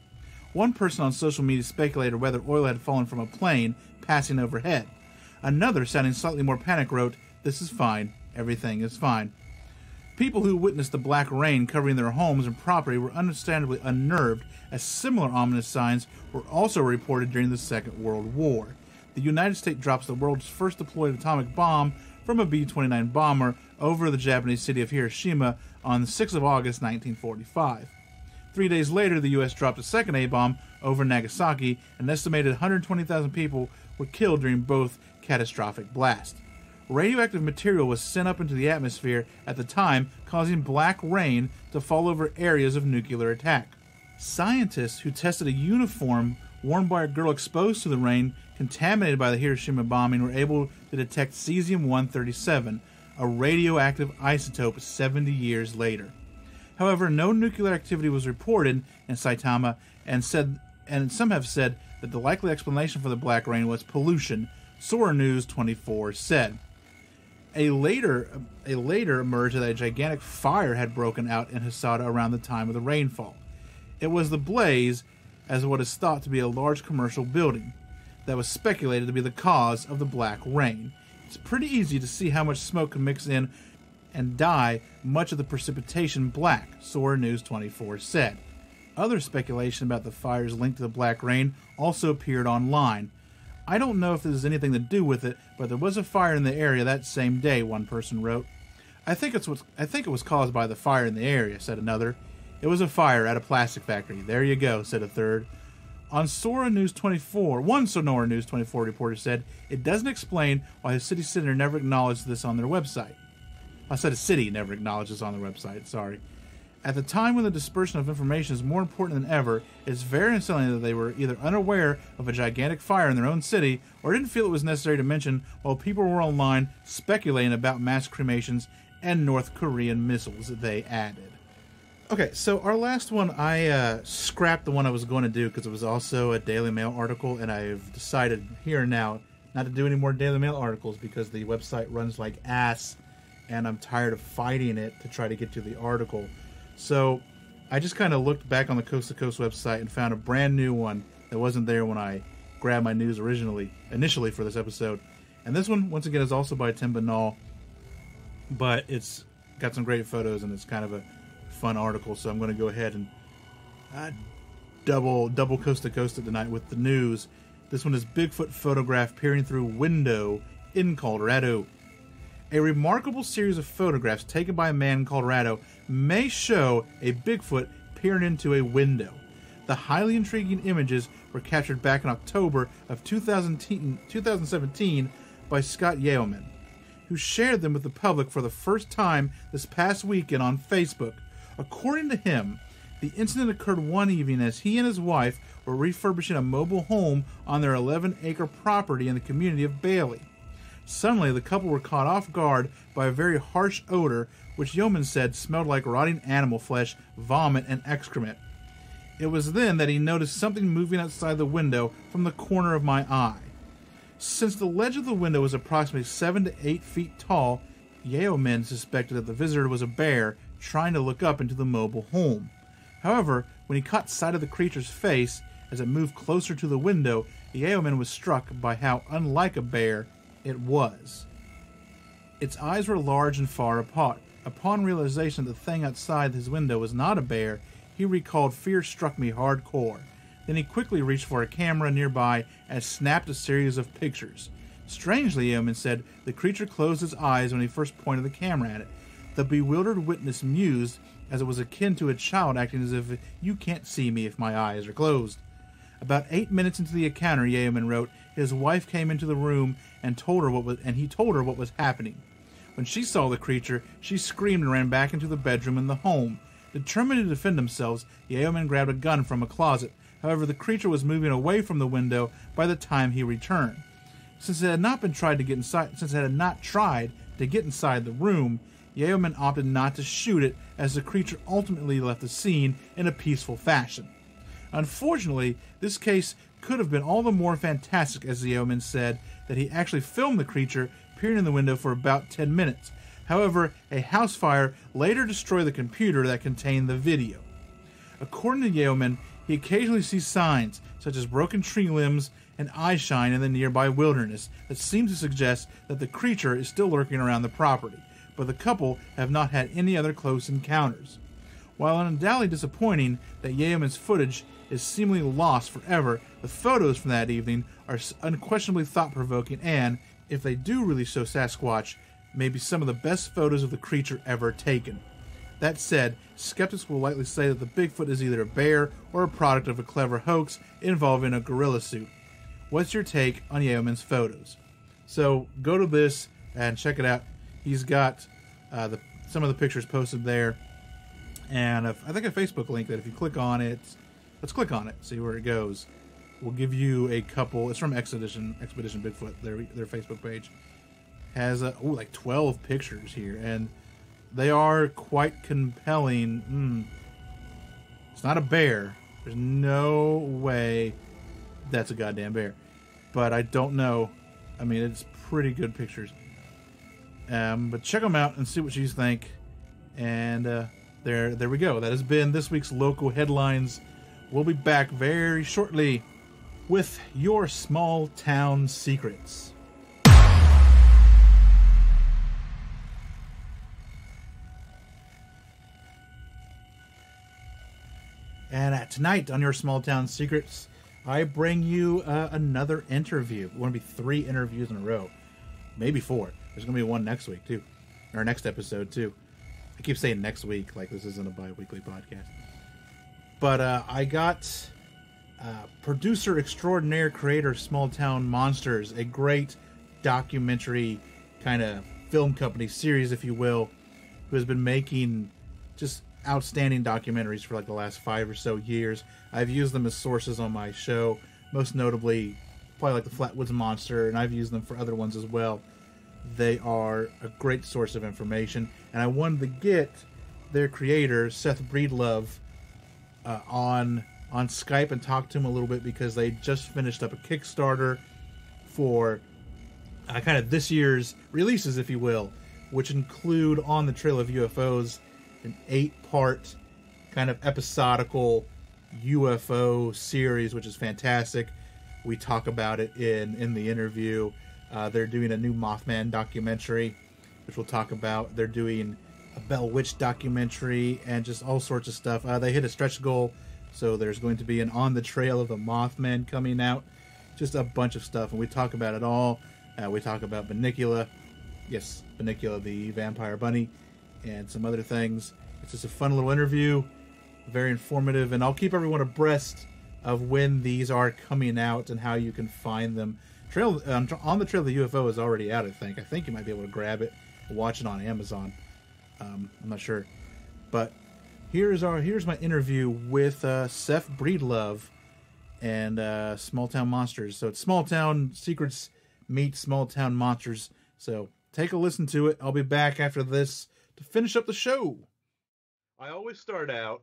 S1: One person on social media speculated whether oil had fallen from a plane passing overhead. Another, sounding slightly more panicked, wrote, "This is fine. Everything is fine." People who witnessed the black rain covering their homes and property were understandably unnerved, as similar ominous signs were also reported during the Second World War. The United States drops the world's first deployed atomic bomb from a B-29 bomber over the Japanese city of Hiroshima on the 6th of August 1945. 3 days later, the U.S. dropped a second A-bomb over Nagasaki, and an estimated 120,000 people were killed during both catastrophic blasts. Radioactive material was sent up into the atmosphere at the time, causing black rain to fall over areas of nuclear attack. Scientists who tested a uniform worn by a girl exposed to the rain contaminated by the Hiroshima bombing were able to detect cesium-137, a radioactive isotope 70 years later. However, no nuclear activity was reported in Saitama, and some have said that the likely explanation for the black rain was pollution, Sora News 24 said. A later emerged that a gigantic fire had broken out in Husada around the time of the rainfall. It was the blaze as what is thought to be a large commercial building that was speculated to be the cause of the black rain. It's pretty easy to see how much smoke can mix in and dye much of the precipitation black, Sora News 24 said. Other speculation about the fires linked to the black rain also appeared online. I don't know if this has anything to do with it, but there was a fire in the area that same day, one person wrote. I think it was caused by the fire in the area, said another. It was a fire at a plastic factory. There you go, said a third. On Sonora News 24, one Sonora News 24 reporter said it doesn't explain why the city center never acknowledged this on their website. I said a city never acknowledged this on their website, sorry. At the time when the dispersion of information is more important than ever, it's very unsettling that they were either unaware of a gigantic fire in their own city or didn't feel it was necessary to mention while people were online speculating about mass cremations and North Korean missiles, they added. Okay, so our last one, I scrapped the one I was going to do because it was also a Daily Mail article, and I've decided here and now not to do any more Daily Mail articles because the website runs like ass, and I'm tired of fighting it to try to get to the article. So I just kind of looked back on the Coast to Coast website and found a brand new one that wasn't there when I grabbed my news initially for this episode. And this one, once again, is also by Tim Banal, but it's got some great photos and it's kind of a fun article, so I'm going to go ahead and double Coast to Coast it tonight with the news. This one is Bigfoot photograph peering through window in Colorado. A remarkable series of photographs taken by a man in Colorado may show a Bigfoot peering into a window. The highly intriguing images were captured back in October of 2017 by Scott Yeoman, who shared them with the public for the first time this past weekend on Facebook. According to him, the incident occurred one evening as he and his wife were refurbishing a mobile home on their 11-acre property in the community of Bailey. Suddenly, the couple were caught off guard by a very harsh odor, which Yeoman said smelled like rotting animal flesh, vomit, and excrement. It was then that he noticed something moving outside the window from the corner of my eye. Since the ledge of the window was approximately 7 to 8 feet tall, Yeoman suspected that the visitor was a bear trying to look up into the mobile home. However, when he caught sight of the creature's face as it moved closer to the window, Yeoman was struck by how unlike a bear it was. Its eyes were large and far apart. Upon realization that the thing outside his window was not a bear, he recalled, "Fear struck me hardcore." Then he quickly reached for a camera nearby and snapped a series of pictures. Strangely, Yeoman said, the creature closed its eyes when he first pointed the camera at it. The bewildered witness mused, as it was akin to a child acting as if, "You can't see me if my eyes are closed." About 8 minutes into the encounter, Yeoman wrote, his wife came into the room and he told her what was happening. When she saw the creature, she screamed and ran back into the bedroom in the home. Determined to defend themselves, Yeoman grabbed a gun from a closet. However, the creature was moving away from the window by the time he returned. Since it had not tried to get inside the room, Yeoman opted not to shoot it, as the creature ultimately left the scene in a peaceful fashion. Unfortunately, this case could have been all the more fantastic, as Yeoman said that he actually filmed the creature peering in the window for about 10 minutes. However, a house fire later destroyed the computer that contained the video. According to Yeoman, he occasionally sees signs, such as broken tree limbs and eye shine in the nearby wilderness, that seem to suggest that the creature is still lurking around the property, but the couple have not had any other close encounters. While undoubtedly disappointing that Yeoman's footage is seemingly lost forever, the photos from that evening are unquestionably thought-provoking and, if they do really show Sasquatch, may be some of the best photos of the creature ever taken. That said, skeptics will likely say that the Bigfoot is either a bear or a product of a clever hoax involving a gorilla suit. What's your take on Yeoman's photos? So go to this and check it out. He's got some of the pictures posted there, and I think a Facebook link that if you click on it, let's click on it, see where it goes. We'll give you a couple. It's from Expedition Bigfoot. Their Facebook page has like 12 pictures here, and they are quite compelling. It's not a bear. There's no way that's a goddamn bear, but I don't know. I mean, it's pretty good pictures. But check them out and see what you think. And there we go. That has been this week's local headlines. We'll be back very shortly with your small town secrets. And tonight on your small town secrets, I bring you another interview. It's going to be 3 interviews in a row. Maybe 4. There's going to be one next week, too. Or next episode, too. I keep saying next week, like this isn't a bi-weekly podcast. But I got producer extraordinaire, creator of Small Town Monsters, a great documentary kind of film company series, if you will, who has been making just outstanding documentaries for like the last 5 or so years. I've used them as sources on my show, most notably probably like the Flatwoods Monster, and I've used them for other ones as well. They are a great source of information, and I wanted to get their creator, Seth Breedlove, on Skype and talk to him a little bit, because they just finished up a Kickstarter for kind of this year's releases, if you will, which include On the Trail of UFOs, an 8-part kind of episodical UFO series, which is fantastic. We talk about it in the interview. They're doing a new Mothman documentary, which we'll talk about. They're doing a Bell Witch documentary and just all sorts of stuff. They hit a stretch goal, so there's going to be an On the Trail of the Mothman coming out. Just a bunch of stuff, and we talk about it all. We talk about Bunnicula. Yes, Bunnicula, the vampire bunny, and some other things. It's just a fun little interview, very informative, and I'll keep everyone abreast of when these are coming out and how you can find them. On the Trail of the UFO is already out, I think. I think you might be able to grab it and watch it on Amazon. I'm not sure. But here's my interview with Seth Breedlove and Small Town Monsters. So it's Small Town Secrets meet Small Town Monsters. So take a listen to it. I'll be back after this to finish up the show. I always start out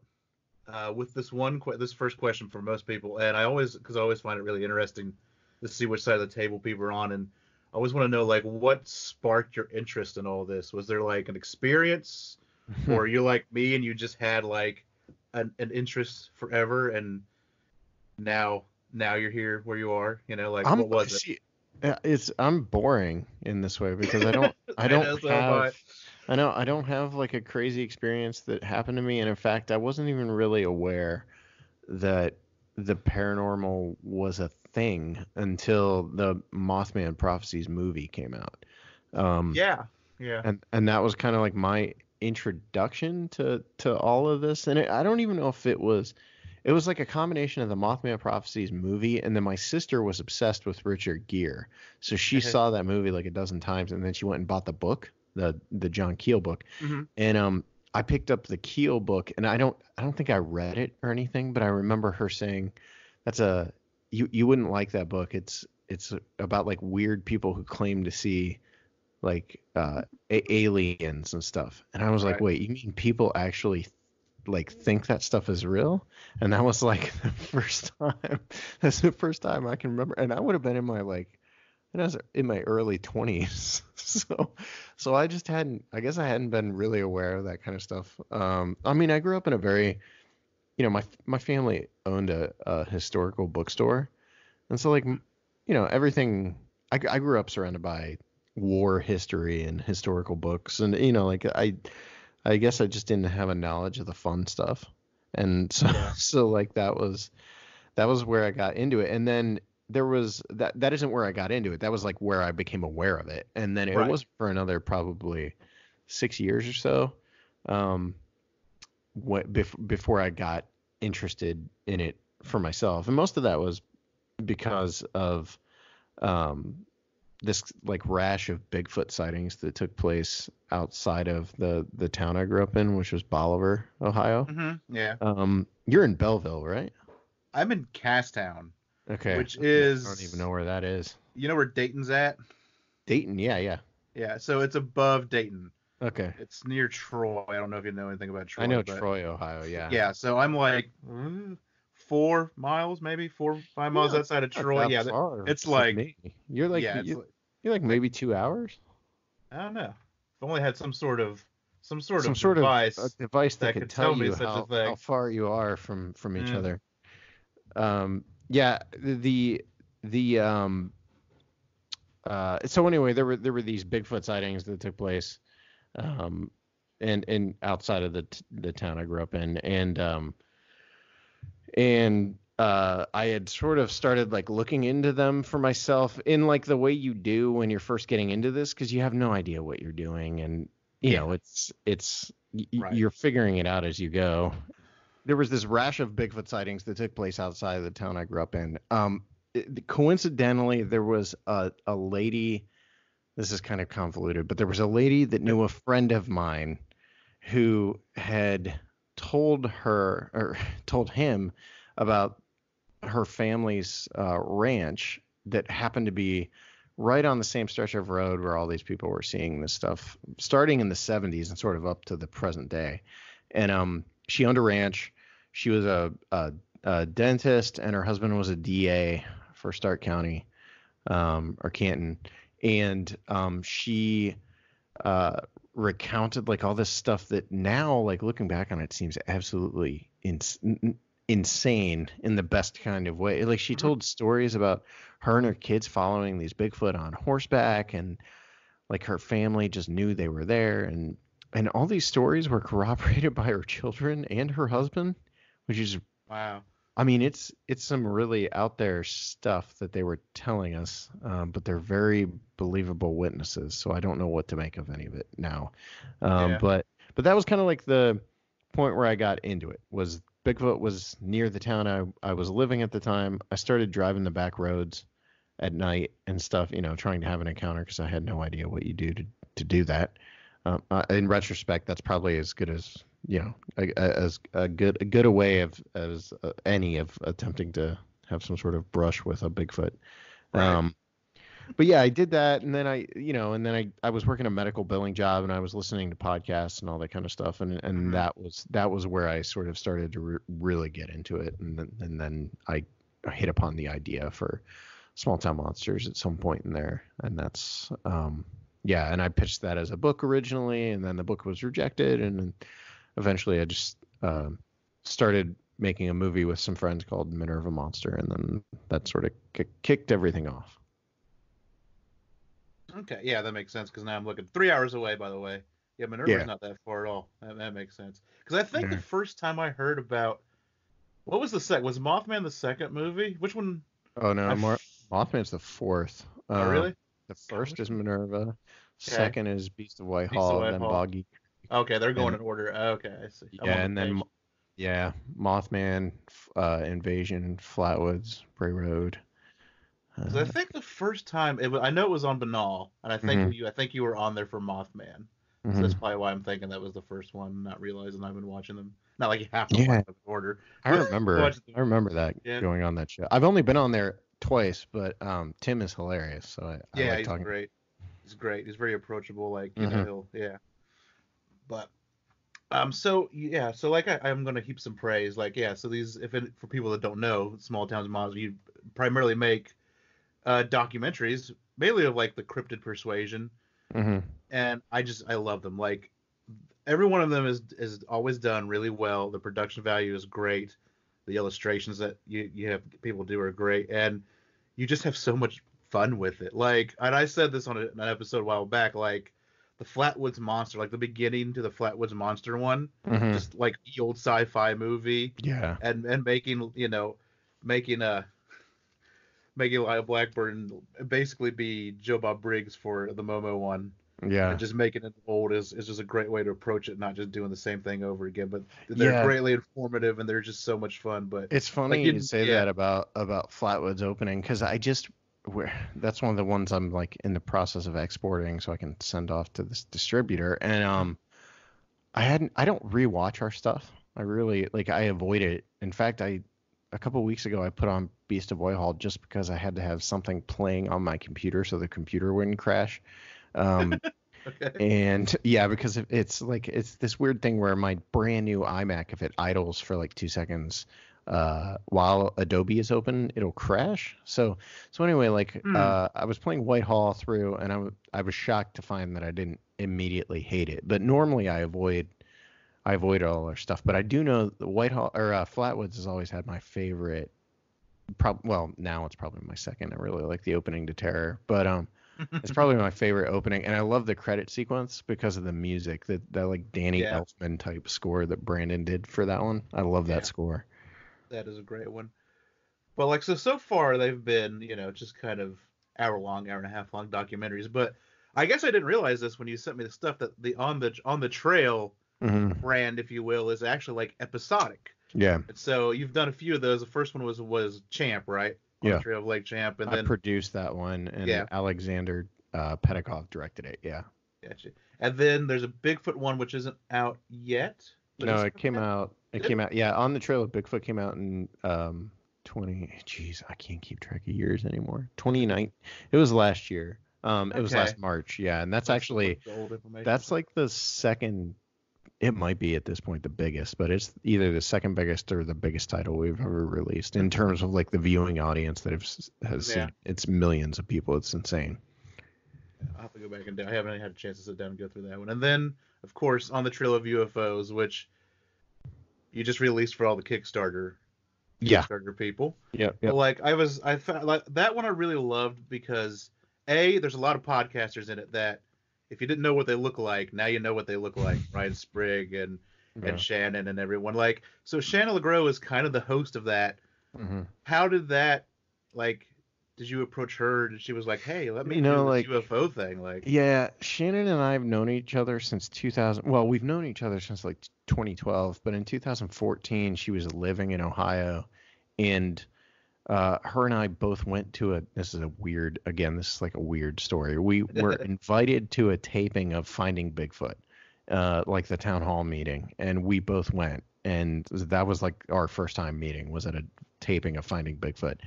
S1: with this first question for most people, and I always find it really interesting to see which side of the table people are on, and I always want to know, like, what sparked your interest in all this? Was there like an experience, or you're like me and you just had like an interest forever, and now you're here where you are? You know, like, what was it?
S4: I'm boring in this way because I don't have like a crazy experience that happened to me, and in fact I wasn't even really aware that the paranormal was a thing until the Mothman Prophecies movie came out.
S1: Yeah.
S4: And that was kind of like my introduction to all of this, and I don't even know if it was like a combination of the Mothman Prophecies movie, and then my sister was obsessed with Richard Gere. So she saw that movie like a dozen times, and then she went and bought the book, the John Keel book. Mm-hmm. And I picked up the Keel book, and I don't think I read it or anything, but I remember her saying, you wouldn't like that book. It's about like weird people who claim to see like aliens and stuff. And I was like, wait, you mean people actually like think that stuff is real? And that was like the first time. That's the first time I can remember. And I would have been in my early 20s. So I just hadn't been really aware of that kind of stuff. I mean, I grew up in a very, my family owned a historical bookstore. And so like, everything, I grew up surrounded by war history and historical books. And, like I guess I just didn't have a knowledge of the fun stuff. And so, so like that was where I got into it. And then there was that isn't where I got into it. That was like where I became aware of it. And then it was for another probably 6 years or so. Before I got interested in it for myself. And most of that was because of, this like rash of Bigfoot sightings that took place outside of the town I grew up in, which was Bolivar, Ohio.
S1: Mm-hmm. Yeah.
S4: You're in Belleville, right?
S1: I'm in Casstown.
S4: Okay.
S1: Which is,
S4: I don't even know where that is.
S1: You know where Dayton's at?
S4: Dayton, yeah.
S1: Yeah, so it's above Dayton.
S4: Okay.
S1: It's near Troy. I don't know if you know anything about Troy.
S4: I know Troy, Ohio, yeah.
S1: Yeah, so I'm like 4 miles, maybe 4 or 5 miles outside of Troy. Yeah, it's like
S4: me. You're like you're like maybe 2 hours.
S1: I don't know. I've only had some sort of
S4: device, a device that could tell you
S1: how
S4: far you are from each other. Yeah, so anyway, there were these Bigfoot sightings that took place, and outside of the town I grew up in, and I had sort of started like looking into them for myself in like the way you do when you're first getting into this, because you have no idea what you're doing, and
S1: Right.
S4: you're figuring it out as you go. There was this rash of Bigfoot sightings that took place outside of the town I grew up in. Coincidentally, there was a lady. This is kind of convoluted, but there was a lady that knew a friend of mine who had told him about her family's ranch that happened to be right on the same stretch of road where all these people were seeing this stuff starting in the 70s and sort of up to the present day. And she owned a ranch. She was a dentist, and her husband was a DA for Stark County, or Canton. And she recounted like all this stuff that now, like looking back on it, seems absolutely insane in the best kind of way. Like she told stories about her and her kids following these Bigfoot on horseback, and like her family just knew they were there, and all these stories were corroborated by her children and her husband, which is
S1: wow.
S4: I mean, it's some really out there stuff that they were telling us, but they're very believable witnesses. So I don't know what to make of any of it now. But that was kind of like the point where I got into it. Was Bigfoot was near the town I was living at the time. I started driving the back roads at night and stuff, trying to have an encounter because I had no idea what you do to do that. In retrospect, that's probably as good as as a good a way as any of attempting to have some sort of brush with a Bigfoot.
S1: Right.
S4: But yeah, I did that, and then I was working a medical billing job, and I was listening to podcasts and all that kind of stuff, and that was where I sort of started to really get into it, and then I hit upon the idea for Small Town Monsters at some point in there, and that's and I pitched that as a book originally, and then the book was rejected, and eventually I just started making a movie with some friends called Minerva Monster, and then that sort of kicked everything off.
S1: Okay, yeah, that makes sense, because now I'm looking 3 hours away, by the way. Yeah, Minerva's not that far at all. That makes sense. Because I think the first time I heard about, what was the second? Was Mothman the second movie? Which one?
S4: Oh, no, Mothman's the fourth.
S1: Oh, really?
S4: The first is Minerva. Second is Beast of Whitehall, then Boggy.
S1: Okay, they're going in order. Okay, I see.
S4: Yeah, and then Mothman, Invasion, Flatwoods, Bray Road.
S1: I think the first time I know it was on Banal, and I think you were on there for Mothman. So that's probably why I'm thinking that was the first one, not realizing I've been watching them. Not like you have to watch them in order.
S4: I remember that going on that show. I've only been on there twice, but Tim is hilarious, so I like
S1: he's
S4: talking.
S1: Great. He's great. He's very approachable. Like But so like I'm gonna heap some praise. Like so these for people that don't know, Small Towns Monsters, you primarily make documentaries, mainly of like the cryptid persuasion, and I love them. Like every one of them is always done really well. The production value is great. The illustrations that you have people do are great, and you just have so much fun with it. Like, and I said this on an episode a while back, like the Flatwoods Monster, like the beginning to the Flatwoods Monster one, just like the old sci-fi movie, and making Lyle Blackburn basically be Joe Bob Briggs for the Momo one. Yeah. And just making it old is just a great way to approach it, not just doing the same thing over again. But they're greatly informative, and they're just so much fun. But
S4: it's funny you say that about Flatwoods opening, because that's one of the ones I'm like in the process of exporting so I can send off to this distributor. And I don't rewatch our stuff. I really I avoid it. In fact, a couple of weeks ago I put on Beast of Whitehall just because I had to have something playing on my computer so the computer wouldn't crash. And because it's this weird thing where my brand new iMac, if it idles for like 2 seconds while Adobe is open, it'll crash. So anyway, I was playing Whitehall through, and I was shocked to find that I didn't immediately hate it. But normally I avoid all our stuff. But I do know the Whitehall or Flatwoods has always had my favorite. Now it's probably my second. I really like the opening to Terror, but it's probably my favorite opening, and I love the credit sequence because of the music, that like Danny Elfman type score that Brandon did for that one. I love that score.
S1: That is a great one. But like so far they've been, just kind of hour and a half long documentaries. But I guess I didn't realize this when you sent me the stuff that the on the trail
S4: Mm-hmm.
S1: brand, if you will, is actually like episodic.
S4: Yeah.
S1: And so you've done a few of those. The first one was Champ, right? On
S4: Yeah.
S1: the Trail of Lake Champ, and
S4: I
S1: then
S4: produced that one, and Alexander Pedikov directed it. Yeah.
S1: gotcha. And then there's a Bigfoot one which isn't out yet. But
S4: No,
S1: it's
S4: it came out. It came out. Yeah, On the Trail of Bigfoot came out in 20. Jeez, I can't keep track of years anymore. 29. It was last year. It was last March. Yeah, and that's actually that's like the second. It might be at this point the biggest, but it's either the second biggest or the biggest title we've ever released in terms of like the viewing audience that has seen. It's millions of people. It's insane.
S1: I'll have to go back and I haven't had a chance to sit down and go through that one. And then, of course, On the Trail of UFOs, which you just released for all the Kickstarter people.
S4: Yeah.
S1: But like I found like that one I really loved because there's a lot of podcasters in it that if you didn't know what they look like, now you know what they look like. Ryan Sprigg and Shannon and everyone. Like, so Shannon LeGros is kind of the host of that.
S4: Mm-hmm.
S1: How did that, like, did you approach her? She was like, hey, let me do this UFO thing. Like,
S4: yeah, Shannon and I have known each other since 2000. Well, we've known each other since like 2012, but in 2014, she was living in Ohio, and her and I both went to this is like a weird story. We were invited to a taping of Finding Bigfoot, like the town hall meeting, and we both went. And that was like our first time meeting was at a taping of Finding Bigfoot.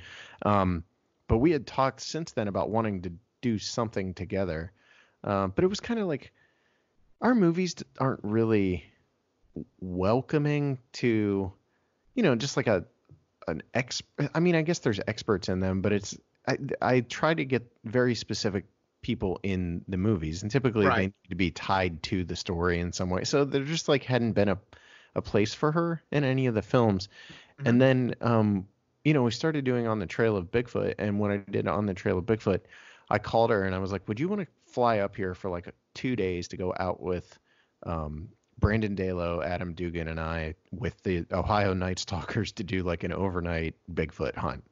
S4: But we had talked since then about wanting to do something together. But it was kind of like our movies aren't really welcoming to, just like I mean, I guess there's experts in them, but I try to get very specific people in the movies, and typically they need to be tied to the story in some way. So there just like hadn't been a place for her in any of the films. Mm-hmm. And then, we started doing On the Trail of Bigfoot. And when I did On the Trail of Bigfoot, I called her and I was like, would you want to fly up here for like 2 days to go out with, Brandon Dalo, Adam Dugan, and I with the Ohio Night Stalkers to do like an overnight Bigfoot hunt?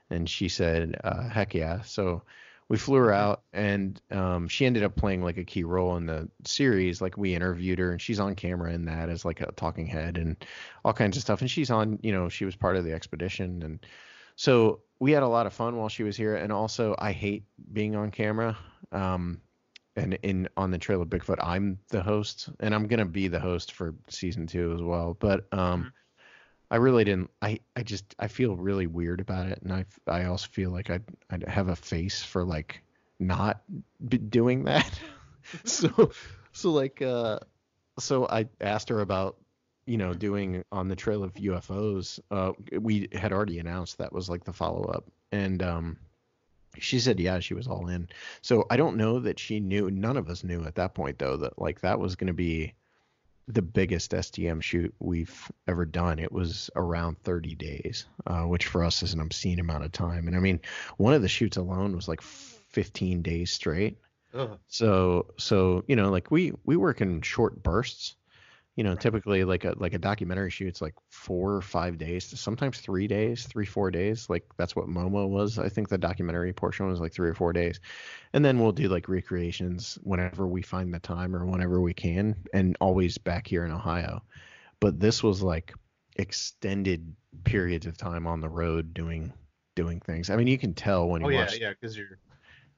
S4: And she said, heck yeah. So we flew her out, and she ended up playing like a key role in the series. Like, we interviewed her, and she's on camera in that as like a talking head and all kinds of stuff. And she's on, she was part of the expedition. And so we had a lot of fun while she was here. And also, I hate being on camera. And On the Trail of Bigfoot, I'm the host, and I'm going to be the host for season 2 as well. But I really didn't. I feel really weird about it, and I also feel like I'd have a face for like not doing that. so I asked her about doing On the Trail of UFOs. We had already announced that was like the follow up, and she said yeah, she was all in. So I don't know that she knew. None of us knew at that point though that like that was going to be the biggest STM shoot we've ever done. It was around 30 days, which for us is an obscene amount of time. And I mean, one of the shoots alone was like 15 days straight.
S1: Ugh.
S4: So like we work in short bursts. Typically like a documentary shoot's like 4 or 5 days, sometimes 3 days, 3-4 days. Like that's what Momo was. I think the documentary portion was like 3 or 4 days. And then we'll do like recreations whenever we find the time or whenever we can, and always back here in Ohio. But this was like extended periods of time on the road doing things. I mean, you can tell when you watch.
S1: Yeah, because you're.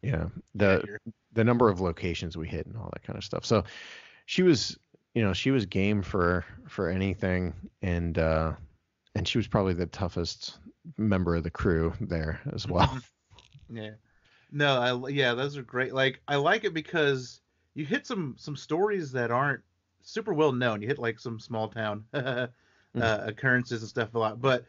S4: Yeah, the number of locations we hit and all that kind of stuff. So she was. She was game for anything, and she was probably the toughest member of the crew there as well.
S1: Yeah. No, those are great. Like, I like it because you hit some stories that aren't super well known. You hit like some small town occurrences and stuff a lot. But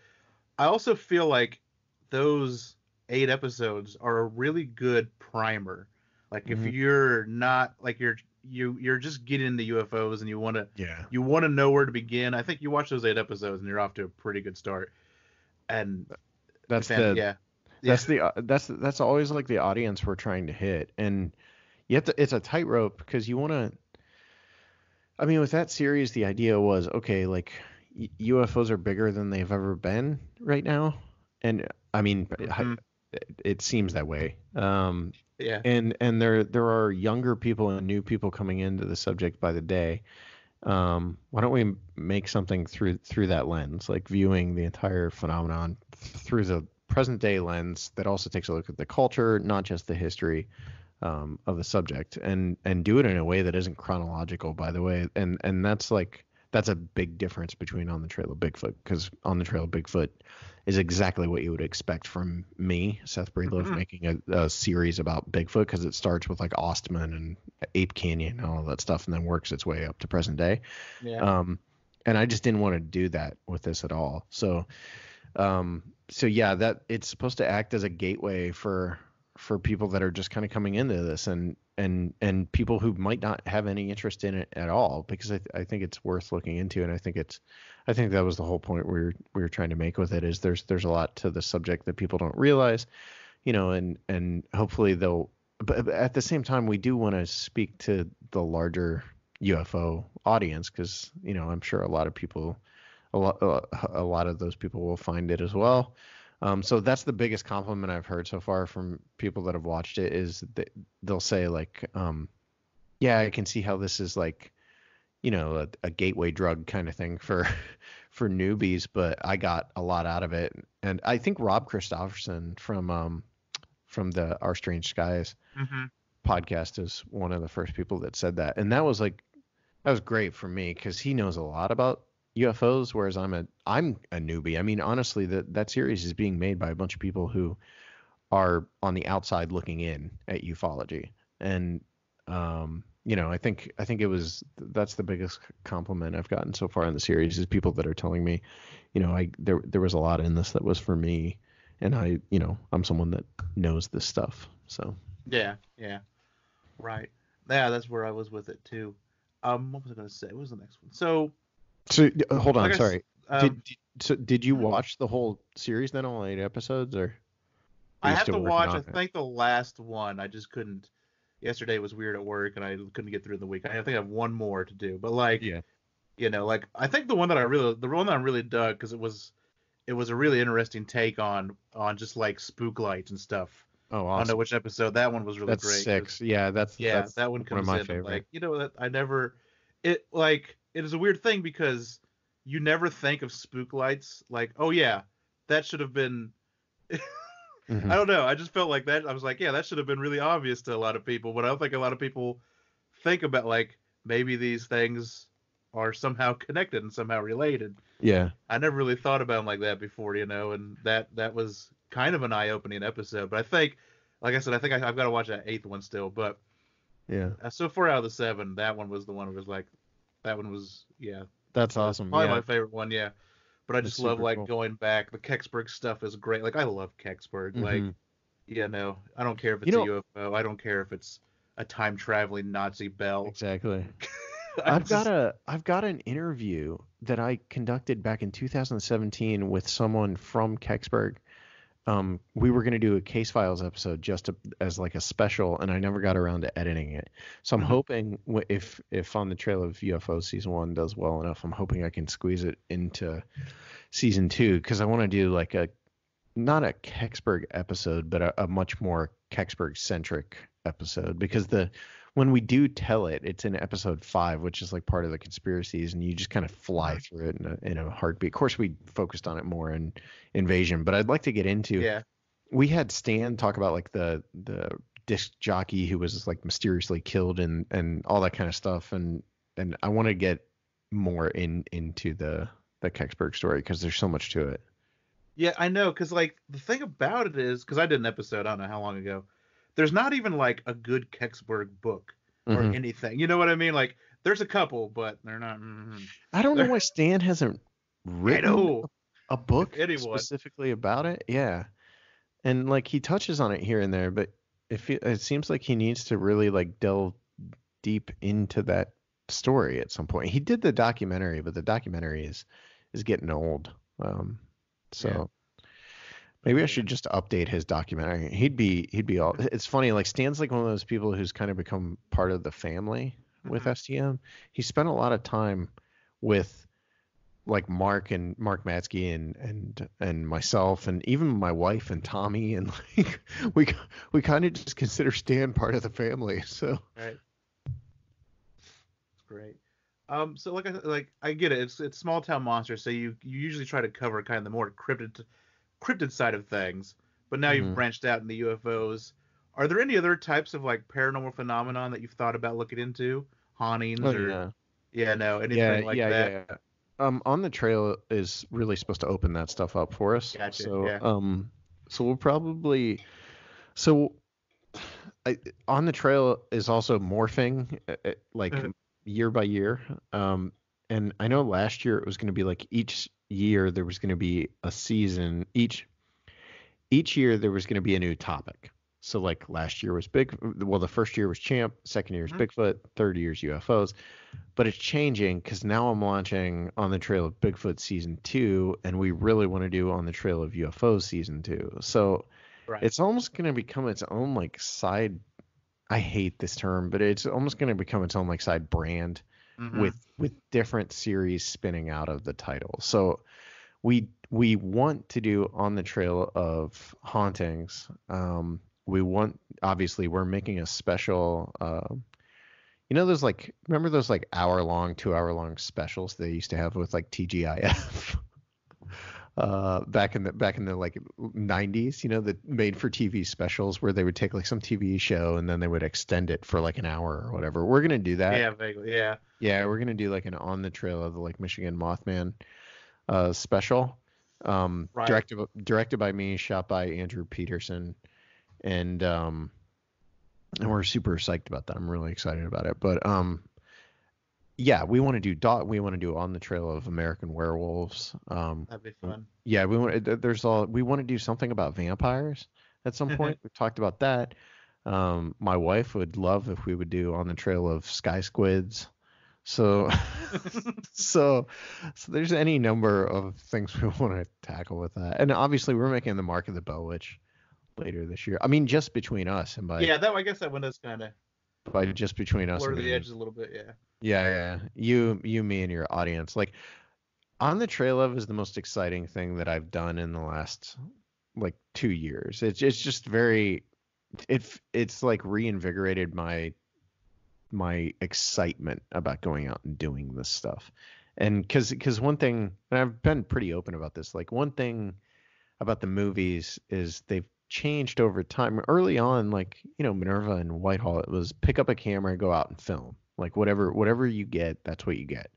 S1: I also feel like those 8 episodes are a really good primer. Like, if you're not like you're just getting into UFOs and you want to know where to begin. I think you watch those 8 episodes and you're off to a pretty good start. And
S4: that's always like the audience we're trying to hit. And yet it's a tightrope because you want to. I mean, with that series, the idea was okay, like UFOs are bigger than they've ever been right now. And I mean,
S1: Mm-hmm.
S4: it seems that way.
S1: Yeah.
S4: And there are younger people and new people coming into the subject by the day. Why don't we make something through that lens, like viewing the entire phenomenon through the present day lens that also takes a look at the culture, not just the history of the subject, and do it in a way that isn't chronological, by the way. And that's a big difference between On the Trail of Bigfoot, because On the Trail of Bigfoot is exactly what you would expect from me, Seth Breedlove, making a series about Bigfoot, because it starts with like Ostman and Ape Canyon and all that stuff, and then works its way up to present day.
S1: Yeah.
S4: And I just didn't want to do that with this at all. So yeah, that it's supposed to act as a gateway for people that are just kind of coming into this, and people who might not have any interest in it at all, because I think it's worth looking into, and I think that was the whole point we were trying to make with it, is there's a lot to the subject that people don't realize, and hopefully they'll. But at the same time, we do want to speak to the larger UFO audience, because I'm sure a lot of those people will find it as well. So that's the biggest compliment I've heard so far from people that have watched it, is that they'll say like, yeah, I can see how this is like, a gateway drug kind of thing for newbies, but I got a lot out of it. And I think Rob Christopherson from the Our Strange Skies
S1: Mm-hmm.
S4: podcast is one of the first people that said that. And that was great for me, because he knows a lot about UFOs, whereas I'm a newbie. I mean, honestly, that series is being made by a bunch of people who are on the outside looking in at ufology. And I think that's the biggest compliment I've gotten so far in the series, is people that are telling me, there was a lot in this that was for me, and I'm someone that knows this stuff. So
S1: Yeah. Right. Yeah, that's where I was with it too. What was I going to say? What was the next one? So
S4: hold on,
S1: like
S4: sorry. Did you
S1: Mhm.
S4: watch the whole series then, all 8 episodes, or are
S1: I
S4: you
S1: have
S4: still
S1: to
S4: working
S1: watch,
S4: on
S1: I
S4: it?
S1: think, the last one. I just couldn't. Yesterday was weird at work, and I couldn't get through the week. I think I have one more to do. But like,
S4: Yeah.
S1: like I think the one that I really dug, because it was a really interesting take on just like spook lights and stuff.
S4: Oh,
S1: I don't know
S4: awesome.
S1: which episode. That one was really
S4: That's
S1: great.
S4: 6. Yeah,
S1: Yeah,
S4: that's
S1: that one
S4: one of
S1: comes
S4: my
S1: in. I'm
S4: favorite.
S1: like, that I never. It is a weird thing, because you never think of spook lights like, oh yeah, that should have been. I
S4: Hmm.
S1: don't know. I just felt like that. I was like, yeah, that should have been really obvious to a lot of people, but I don't think a lot of people think about, like, maybe these things are somehow connected and somehow related.
S4: Yeah,
S1: I never really thought about them like that before, and that was kind of an eye-opening episode. But I think, like I said, I've got to watch that eighth one still. But
S4: yeah.
S1: so 4 out of the 7, that one was the one who was like, that one was, yeah,
S4: That's
S1: that's
S4: awesome.
S1: probably
S4: Yeah,
S1: my favorite one. Yeah, but I
S4: that's
S1: just love,
S4: super
S1: like,
S4: cool.
S1: going back. The Kecksburg stuff is great. Like, I love Kecksburg. Like,
S4: Hmm.
S1: no, I don't care if
S4: You
S1: it's a
S4: know,
S1: UFO. I don't care if it's a time traveling Nazi bell.
S4: exactly.
S1: I just
S4: I've got an interview that I conducted back in 2017 with someone from Kecksburg. We were going to do a Case Files episode as like a special, and I never got around to editing it. So I'm
S1: Mhm.
S4: hoping, if On the Trail of UFO season 1 does well enough, I'm hoping I can squeeze it into season 2, because I want to do like not a Kecksburg episode, but a much more Kecksburg centric episode, because when we do tell it, it's in episode 5, which is like part of the conspiracies, and you just kind of fly
S1: Mhm.
S4: through it in a heartbeat. Of course, we focused on it more in Invasion, but I'd like to get into.
S1: Yeah.
S4: We had Stan talk about like the disc jockey who was like mysteriously killed, and all that kind of stuff, and I want to get more into the Kecksburg story, because there's so much to it.
S1: Yeah, I know, because, like, the thing about it is, because I did an episode, I don't know how long ago, there's not even, like, a good Kecksburg book or
S4: Hmm.
S1: anything. You know what I mean? Like, there's a couple, but they're not.
S4: I don't know
S1: They're,
S4: why Stan hasn't
S1: I
S4: written
S1: know.
S4: a
S1: If
S4: book
S1: anyone.
S4: specifically about it. Yeah. And like he touches on it here and there, but it seems like he needs to really like delve deep into that story at some point. He did the documentary, but the documentary is getting old. Um,
S1: Yeah.
S4: so maybe I
S1: Yeah.
S4: should just update his documentary. He'd be all. It's funny, like Stan's like one of those people who's kind of become part of the family with
S1: Mhm.
S4: STM. He spent a lot of time with like Mark Matsky and myself and even my wife and Tommy and like we kind of just consider Stan part of the family. So
S1: Right. It's great. So I get it. It's small town monsters, so you usually try to cover kind of the more cryptid side of things, but now you've
S4: mhm.
S1: branched out into UFOs. Are there any other types of like paranormal phenomenon that you've thought about looking into?
S4: Oh
S1: Hauntings or
S4: yeah.
S1: yeah, no,
S4: Yeah,
S1: anything like
S4: yeah,
S1: that?
S4: yeah. On the trail is really supposed to open that stuff up for us.
S1: Gotcha.
S4: So,
S1: Yeah.
S4: so we'll probably, so I, on the trail is also morphing, like year by year. And I know last year it was going to be like each year there was going to be a season. Each year there was going to be a new topic. So like last year was the first year was Champ, second year is
S1: Mhm.
S4: Bigfoot, third year is UFOs. But it's changing because now I'm launching On the Trail of Bigfoot season 2, and we really want to do On the Trail of UFOs season 2. So
S1: Right.
S4: it's almost going to become its own like side. I hate this term, but it's almost going to become its own like side brand
S1: Mm-hmm.
S4: with different series spinning out of the title. So we want to do On the Trail of Hauntings. We want obviously we're making a special. You know those like remember those like hour long, 2 hour long specials they used to have with like TGIF back in the like 90s, you know, the made for TV specials where they would take like some TV show and then they would extend it for like an hour or whatever. We're gonna do that.
S1: Yeah, vaguely. Yeah.
S4: Yeah, we're gonna do like an On the Trail of the like Michigan Mothman special.
S1: Right.
S4: Directed by me, shot by Andrew Peterson, and and we're super psyched about that. I'm really excited about it. But yeah, we want to do On the Trail of American Werewolves.
S1: That'd be fun.
S4: Yeah, we want to do something about vampires at some point. We've talked about that. My wife would love if we would do On the Trail of Sky Squids. So so there's any number of things we want to tackle with that. And obviously we're making the Mark of the Bell Witch later this year. I mean, just between us and
S1: Yeah, that I guess that one does kind of
S4: by just between us
S1: blur
S4: and
S1: the
S4: me.
S1: edges a little bit. Yeah.
S4: Yeah, yeah. You, me, and your audience. Like On the Trail of is the most exciting thing that I've done in the last like 2 years. It's just very it's like reinvigorated my excitement about going out and doing this stuff. And because one thing, and I've been pretty open about this, like one thing about the movies is they've changed over time. Early on, like, you know, Minerva and Whitehall, it was pick up a camera and go out and film. Like whatever you get, that's what you get.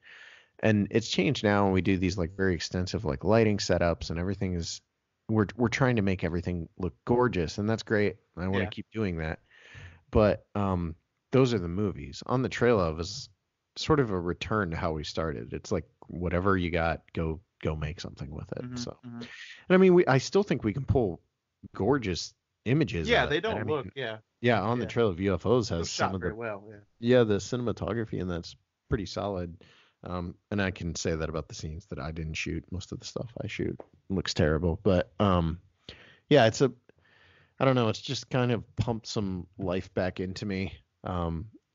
S4: And it's changed now and we do these like very extensive like lighting setups and everything is we're trying to make everything look gorgeous and that's great. I want to
S1: Yeah.
S4: keep doing that. But those are the movies. On the Trail of is sort of a return to how we started. It's like whatever you got, go make something with it.
S1: Mm-hmm.
S4: So,
S1: Mm-hmm.
S4: and I mean, I still think we can pull gorgeous images
S1: Yeah,
S4: out of
S1: they
S4: that. I
S1: don't look.
S4: mean,
S1: Yeah.
S4: yeah, On the
S1: Yeah.
S4: Trail of UFOs
S1: It was
S4: has some
S1: shot
S4: of
S1: very
S4: the
S1: well. Yeah.
S4: the cinematography and that's pretty solid. And I can say that about the scenes that I didn't shoot. Most of the stuff I shoot looks terrible, but yeah, I don't know. It's just kind of pumped some life back into me.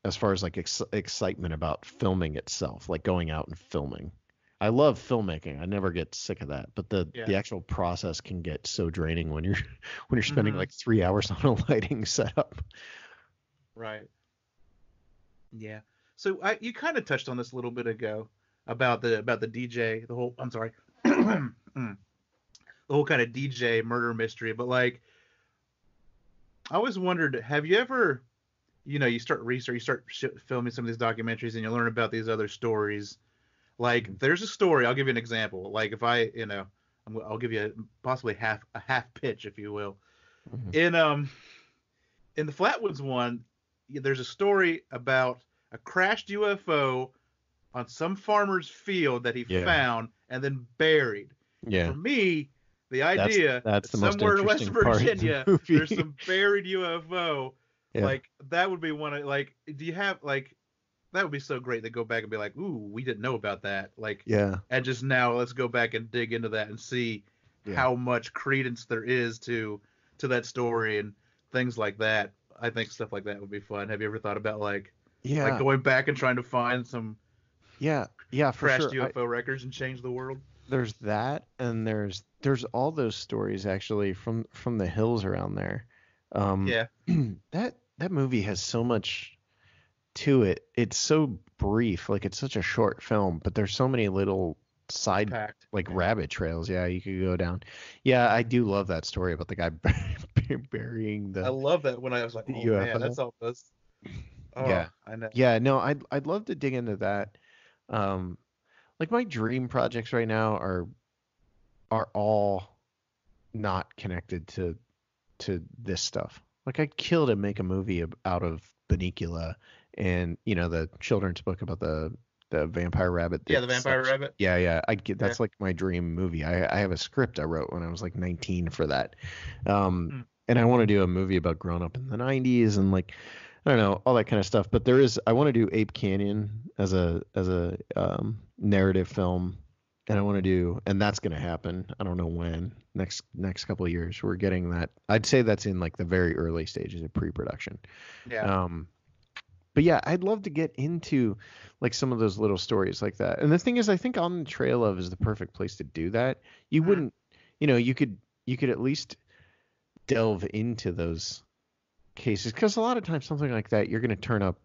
S4: As far as like excitement about filming itself, like going out and filming. I love filmmaking. I never get sick of that. But
S1: Yeah.
S4: the actual process can get so draining when you're when you're spending
S1: Mm-hmm.
S4: like 3 hours on a lighting setup.
S1: Right. Yeah. So you kind of touched on this a little bit ago about the DJ, the whole I'm sorry. The whole kind of DJ murder mystery, but like I always wondered, have you ever, you start research, you start filming some of these documentaries and you learn about these other stories. Like there's a story, I'll give you an example. Like if I'll give you possibly a half pitch if you will.
S4: Mhm.
S1: In the Flatwoods one, there's a story about a crashed UFO on some farmer's field that he
S4: Yeah,
S1: found and then buried. And for
S4: yeah.
S1: me, the
S4: That's
S1: idea
S4: that's
S1: that
S4: the most
S1: somewhere in West
S4: interesting part of the
S1: Virginia there's
S4: movie.
S1: some buried UFO,
S4: Yeah,
S1: like that would be one of like, do you have like that would be so great to go back and be like, ooh, we didn't know about that. Like,
S4: yeah,
S1: and just now let's go back and dig into that and see
S4: yeah,
S1: how much credence there is to that story and things like that. I think stuff like that would be fun. Have you ever thought about like
S4: yeah.
S1: going back and trying to find some?
S4: Yeah, for
S1: crashed
S4: sure.
S1: UFO records and changed the world.
S4: There's that, and there's all those stories actually from the hills around there.
S1: Yeah.
S4: That movie has so much to it. It's so brief, like it's such a short film, but there's so many little side
S1: Packed.
S4: like rabbit trails. Yeah, you could go down. Yeah, I do love that story about the guy burying
S1: I
S4: the
S1: love that when I was like, oh
S4: UFO.
S1: man, that's all this. Oh,
S4: Yeah.
S1: I know.
S4: Yeah, no, I'd love to dig into that. Like my dream projects right now are all not connected to this stuff. Like I'd kill to make a movie out of Bunnicula and the children's book about the vampire rabbit.
S1: Yeah, the vampire rabbit.
S4: Yeah. That's like my dream movie. I have a script I wrote when I was like 19 for that. And I want to do a movie about growing up in the 90s and like I don't know, all that kind of stuff. But I want to do Ape Canyon as a narrative film, and that's going to happen. I don't know when. Next couple of years, we're getting that. I'd say that's in like the very early stages of pre-production.
S1: Yeah.
S4: But yeah, I'd love to get into like some of those little stories like that. And the thing is, I think On the Trail of is the perfect place to do that. You wouldn't, you could at least delve into those cases because a lot of times something like that you're going to turn up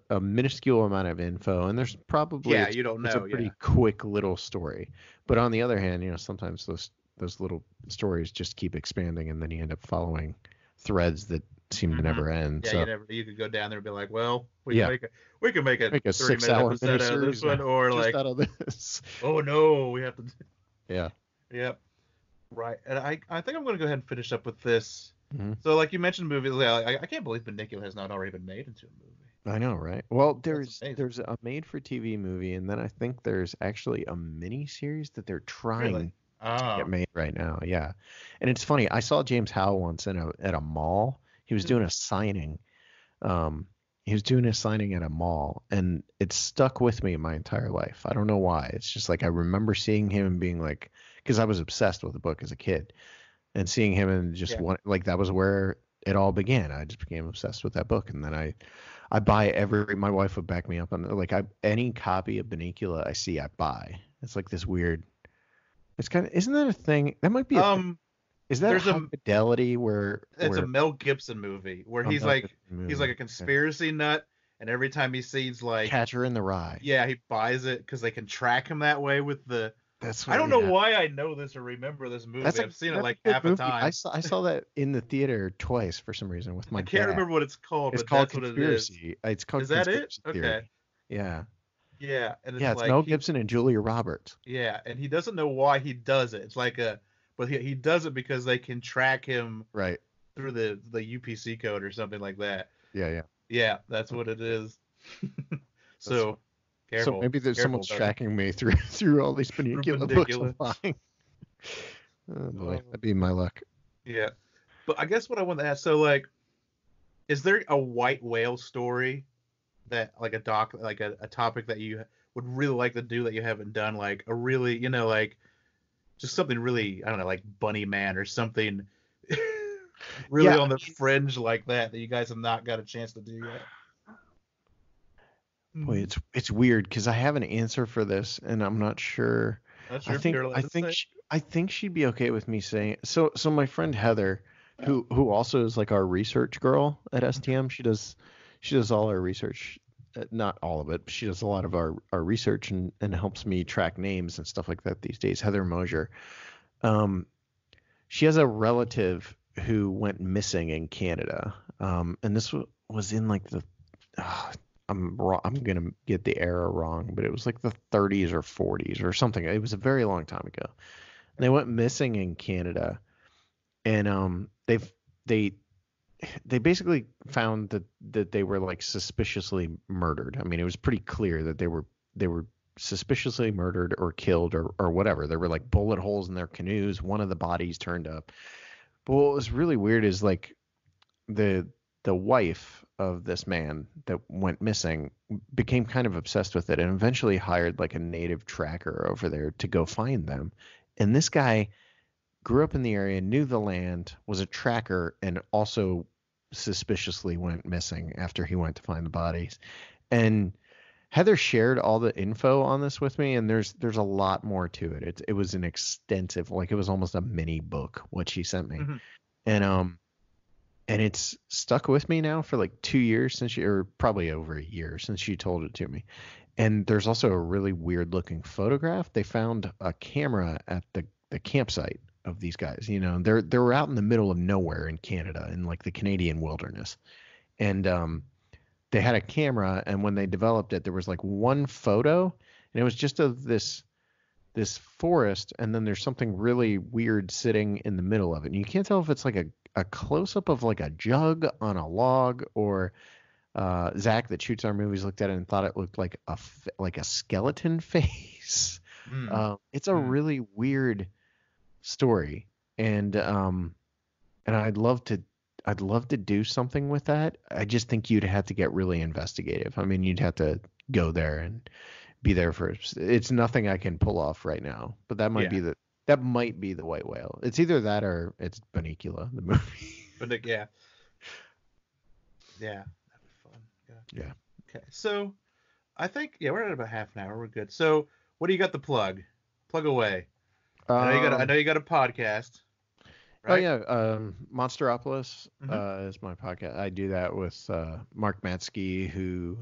S4: a minuscule amount of info and there's probably
S1: you don't know.
S4: It's a pretty quick little story. But on the other hand, sometimes those little stories just keep expanding and then you end up following threads that seem to never end.
S1: Yeah,
S4: so
S1: you could go down there and be like, well, we can make a
S4: 6-hour
S1: episode out of this one, or
S4: just
S1: like
S4: out of this.
S1: Oh no, we have to.
S4: Yeah.
S1: Yep. Right, and I think I'm going to go ahead and finish up with this.
S4: Mm-hmm.
S1: So, like you mentioned, movies. I can't believe Bunnicula has not already been made into a movie.
S4: I know, right? Well, there's a made-for-TV movie, and then I think there's actually a mini-series that they're trying to get made right now. Yeah, and it's funny. I saw James Howe once at a mall. He was doing a signing. He was doing a signing at a mall, and it stuck with me my entire life. I don't know why. It's just like I remember seeing him and being like, because I was obsessed with the book as a kid, and seeing him and just like that was where it all began. I just became obsessed with that book, and then I buy my wife would back me up on like any copy of Bunnicula I see I buy. It's like this weird. It's kind of isn't that a thing? That might be. Is that a fidelity where
S1: it's a Mel Gibson movie where he's like a conspiracy nut, and every time he sees like
S4: Catcher in the Rye,
S1: he buys it because they can track him that way with the. I don't know why I know this or remember this movie. I've seen it like half a time.
S4: I saw that in the theater twice for some reason with my dad.
S1: I can't remember what it's called.
S4: It's
S1: but
S4: called
S1: that's
S4: Conspiracy.
S1: What it is.
S4: It's called
S1: Is that
S4: Conspiracy
S1: it?
S4: Theory.
S1: Okay.
S4: Yeah.
S1: Yeah, and
S4: it's like Mel Gibson and Julia Roberts.
S1: Yeah, and he doesn't know why he does it. It's like but he does it because they can track him
S4: right
S1: through the UPC code or something like that.
S4: Yeah,
S1: that's what it is. So careful.
S4: So maybe someone's tracking me through all these Bunnicula books I'm buying. Oh boy, that'd be my luck.
S1: Yeah, but I guess what I want to ask, so like, is there a white whale story that like a topic that you would really like to do that you haven't done, like a really like just something really, I don't know, like Bunny Man or something really on the fringe like that you guys have not got a chance to do yet?
S4: Boy, it's weird because I have an answer for this and I'm not sure. I think she'd be okay with me saying so. So my friend Heather, who also is like our research girl at STM, she does all our research. Not all of it, but she does a lot of our research and helps me track names and stuff like that these days. Heather Mosier. She has a relative who went missing in Canada. And this was in like the, I'm going to get the era wrong, but it was like the 30s or 40s or something. It was a very long time ago. And they went missing in Canada and they basically found that they were like suspiciously murdered. I mean, it was pretty clear that they were suspiciously murdered or killed or whatever. There were like bullet holes in their canoes. One of the bodies turned up. But what was really weird is like the wife of this man that went missing became kind of obsessed with it and eventually hired like a native tracker over there to go find them. And this guy grew up in the area, knew the land, was a tracker, and also suspiciously went missing after he went to find the bodies. And Heather shared all the info on this with me, and there's a lot more to it. It was an extensive, like it was almost a mini book what she sent me, and it's stuck with me now for like 2 years or probably over a year since she told it to me. And there's also a really weird looking photograph. They found a camera at the campsite of these guys. You know, they're out in the middle of nowhere in Canada, in like the Canadian wilderness, and they had a camera, and when they developed it, there was like one photo, and it was just of this forest, and then there's something really weird sitting in the middle of it. And you can't tell if it's like a close-up of like a jug on a log, or Zach that shoots our movies looked at it and thought it looked like a skeleton face. It's a really weird story, and I'd love to do something with that. I just think you'd have to get really investigative. I mean, you'd have to go there and be there for. It's nothing I can pull off right now, but that might be the white whale. It's either that or it's Bunnicula, the movie.
S1: But yeah, that'd be fun.
S4: Yeah.
S1: Okay, so I think we're at about half an hour. We're good. So what do you got to plug? Plug away. I know you got a podcast. Right?
S4: Oh yeah, Monsteropolis is my podcast. I do that with Mark Matsky, who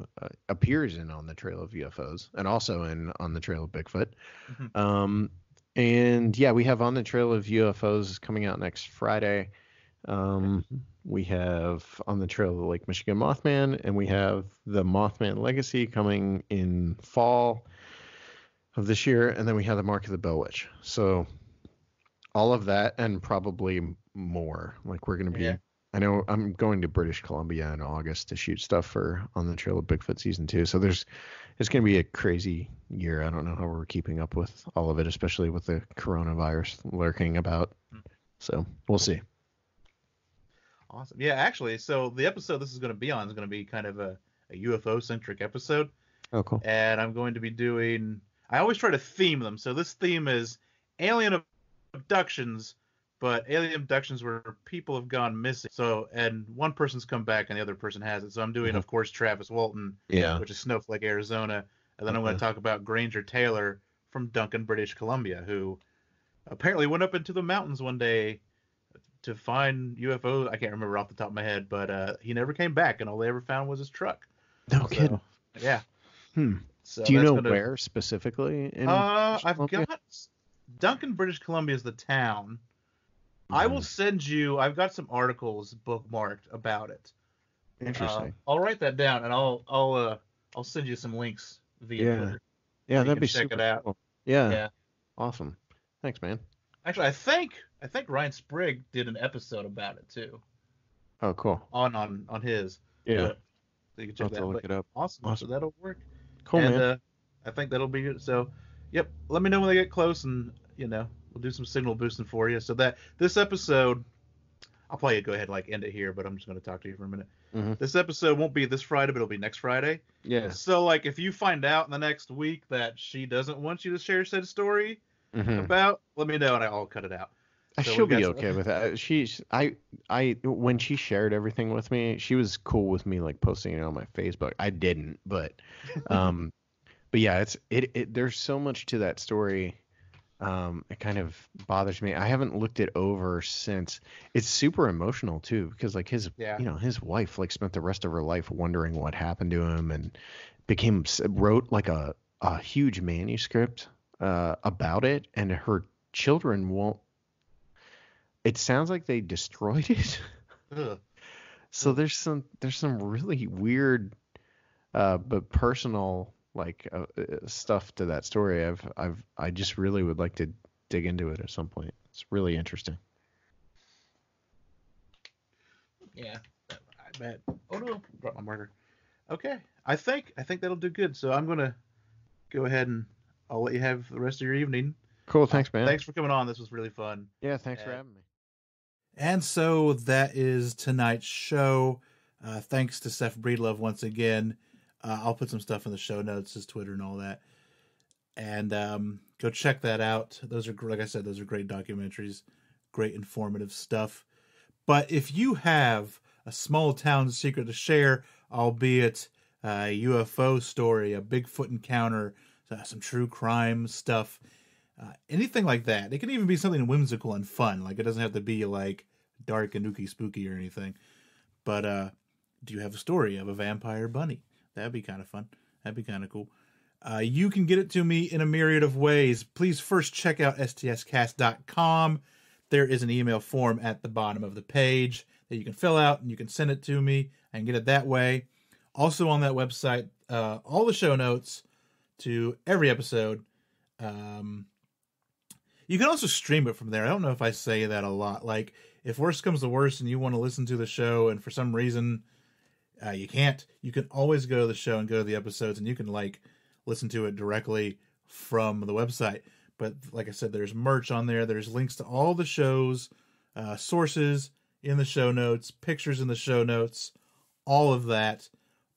S4: appears in On the Trail of UFOs and also in On the Trail of Bigfoot. And yeah, we have On the Trail of UFOs coming out next Friday. We have On the Trail of the Lake Michigan Mothman, and we have the Mothman Legacy coming in fall of this year, and then we have the Mark of the Bell Witch. So all of that and probably more. Like we're going to be, I know I'm going to British Columbia in August to shoot stuff for On the Trail of Bigfoot season 2. So it's going to be a crazy year. I don't know how we're keeping up with all of it, especially with the coronavirus lurking about. So we'll see.
S1: Awesome. Yeah, actually, so the episode this is going to be on is going to be kind of a UFO centric episode.
S4: Oh, cool.
S1: And I'm going to be doing, I always try to theme them. So this theme is alien abductions, but alien abductions where people have gone missing. So, and one person's come back and the other person hasn't. So I'm doing, of course, Travis Walton, which is Snowflake, Arizona. And then I'm going to talk about Granger Taylor from Duncan, British Columbia, who apparently went up into the mountains one day to find UFO. I can't remember off the top of my head, but he never came back, and all they ever found was his truck.
S4: No kidding.
S1: Yeah.
S4: So do you know where specifically?
S1: I've got Duncan, British Columbia is the town. I will send you. I've got some articles bookmarked about it.
S4: Interesting.
S1: I'll write that down, and I'll send you some links via Twitter.
S4: Yeah, that'd be
S1: check
S4: super
S1: it out.
S4: Cool. Yeah. Awesome. Thanks, man.
S1: Actually, I think Ryan Sprigg did an episode about it too.
S4: Oh, cool.
S1: On his.
S4: Yeah.
S1: So you can check that.
S4: Look it up.
S1: Awesome. So that'll work.
S4: Cool, man.
S1: I think that'll be good. So, yep. Let me know when they get close, and we'll do some signal boosting for you. So that this episode, I'll probably go ahead and end it here, but I'm just going to talk to you for a minute. This episode won't be this Friday, but it'll be next Friday.
S4: Yeah.
S1: So if you find out in the next week that she doesn't want you to share said story about, let me know and I'll cut it out. So
S4: she'll be okay with that. When she shared everything with me, she was cool with me posting it on my Facebook. I didn't, but yeah, there's so much to that story. It kind of bothers me. I haven't looked it over since. It's super emotional too, because his wife spent the rest of her life wondering what happened to him, and wrote a huge manuscript about it, and her children won't. It sounds like they destroyed it. So there's some really weird but personal stuff to that story. I just really would like to dig into it at some point. It's really interesting.
S1: Yeah, I bet. Oh no, brought my marker. Okay, I think that'll do good. So I'm gonna go ahead and I'll let you have the rest of your evening.
S4: Cool, thanks, man.
S1: Thanks for coming on. This was really fun.
S4: Yeah, thanks for having me.
S1: And so that is tonight's show. Thanks to Seth Breedlove once again. I'll put some stuff in the show notes, his Twitter and all that. And go check that out. Those are, like I said, those are great documentaries, great informative stuff. But if you have a small town secret to share, albeit a UFO story, a Bigfoot encounter, some true crime stuff, anything like that. It can even be something whimsical and fun. Like, it doesn't have to be like dark and ooky spooky or anything. But do you have a story of a vampire bunny? That'd be kind of fun. That'd be kind of cool. You can get it to me in a myriad of ways. Please first check out stscast.com. There is an email form at the bottom of the page that you can fill out, and you can send it to me and get it that way. Also on that website, all the show notes to every episode. You can also stream it from there. I don't know if I say that a lot. Like, if worst comes to worst and you want to listen to the show and for some reason you can't, you can always go to the show and go to the episodes, and you can like listen to it directly from the website. But like I said, there's merch on there. There's links to all the shows, sources in the show notes, pictures in the show notes. All of that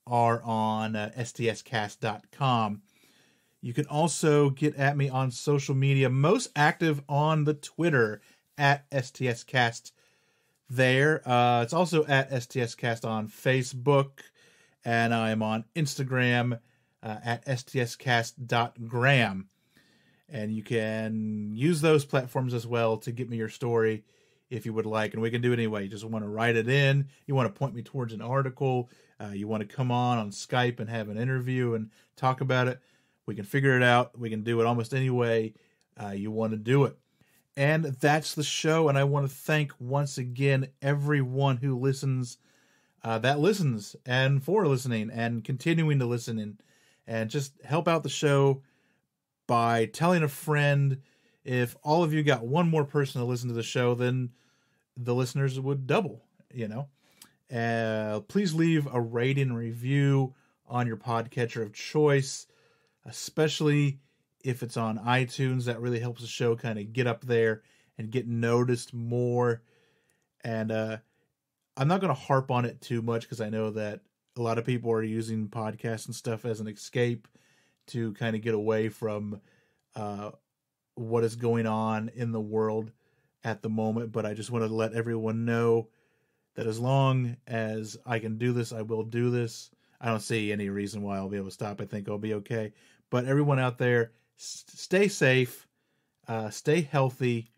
S1: are on stscast.com. You can also get at me on social media, most active on the Twitter at STScast there. It's also at STScast on Facebook, and I'm on Instagram at stscast.gram. And you can use those platforms as well to get me your story if you would like. And we can do it anyway. You just want to write it in. You want to point me towards an article. You want to come on Skype and have an interview and talk about it. We can figure it out. We can do it almost any way you want to do it. And that's the show. And I want to thank once again everyone who listens, and for listening and continuing to listen and just help out the show by telling a friend. If all of you got one more person to listen to the show, then the listeners would double, Please leave a rating and review on your podcatcher of choice, especially if it's on iTunes. That really helps the show kind of get up there and get noticed more. And I'm not going to harp on it too much, because I know that a lot of people are using podcasts and stuff as an escape to kind of get away from what is going on in the world at the moment. But I just want to let everyone know that as long as I can do this, I will do this. I don't see any reason why I'll be able to stop. I think I'll be okay. But everyone out there, stay safe, stay healthy,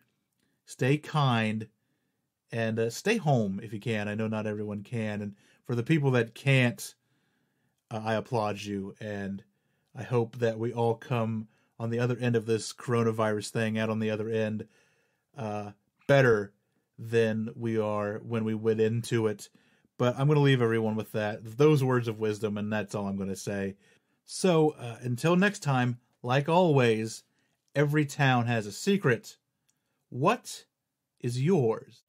S1: stay kind, and stay home if you can. I know not everyone can. And for the people that can't, I applaud you. And I hope that we all come on the other end of this coronavirus thing, out on the other end, better than we are when we went into it. But I'm going to leave everyone with those words of wisdom, and that's all I'm going to say. So until next time, like always, every town has a secret. What is yours?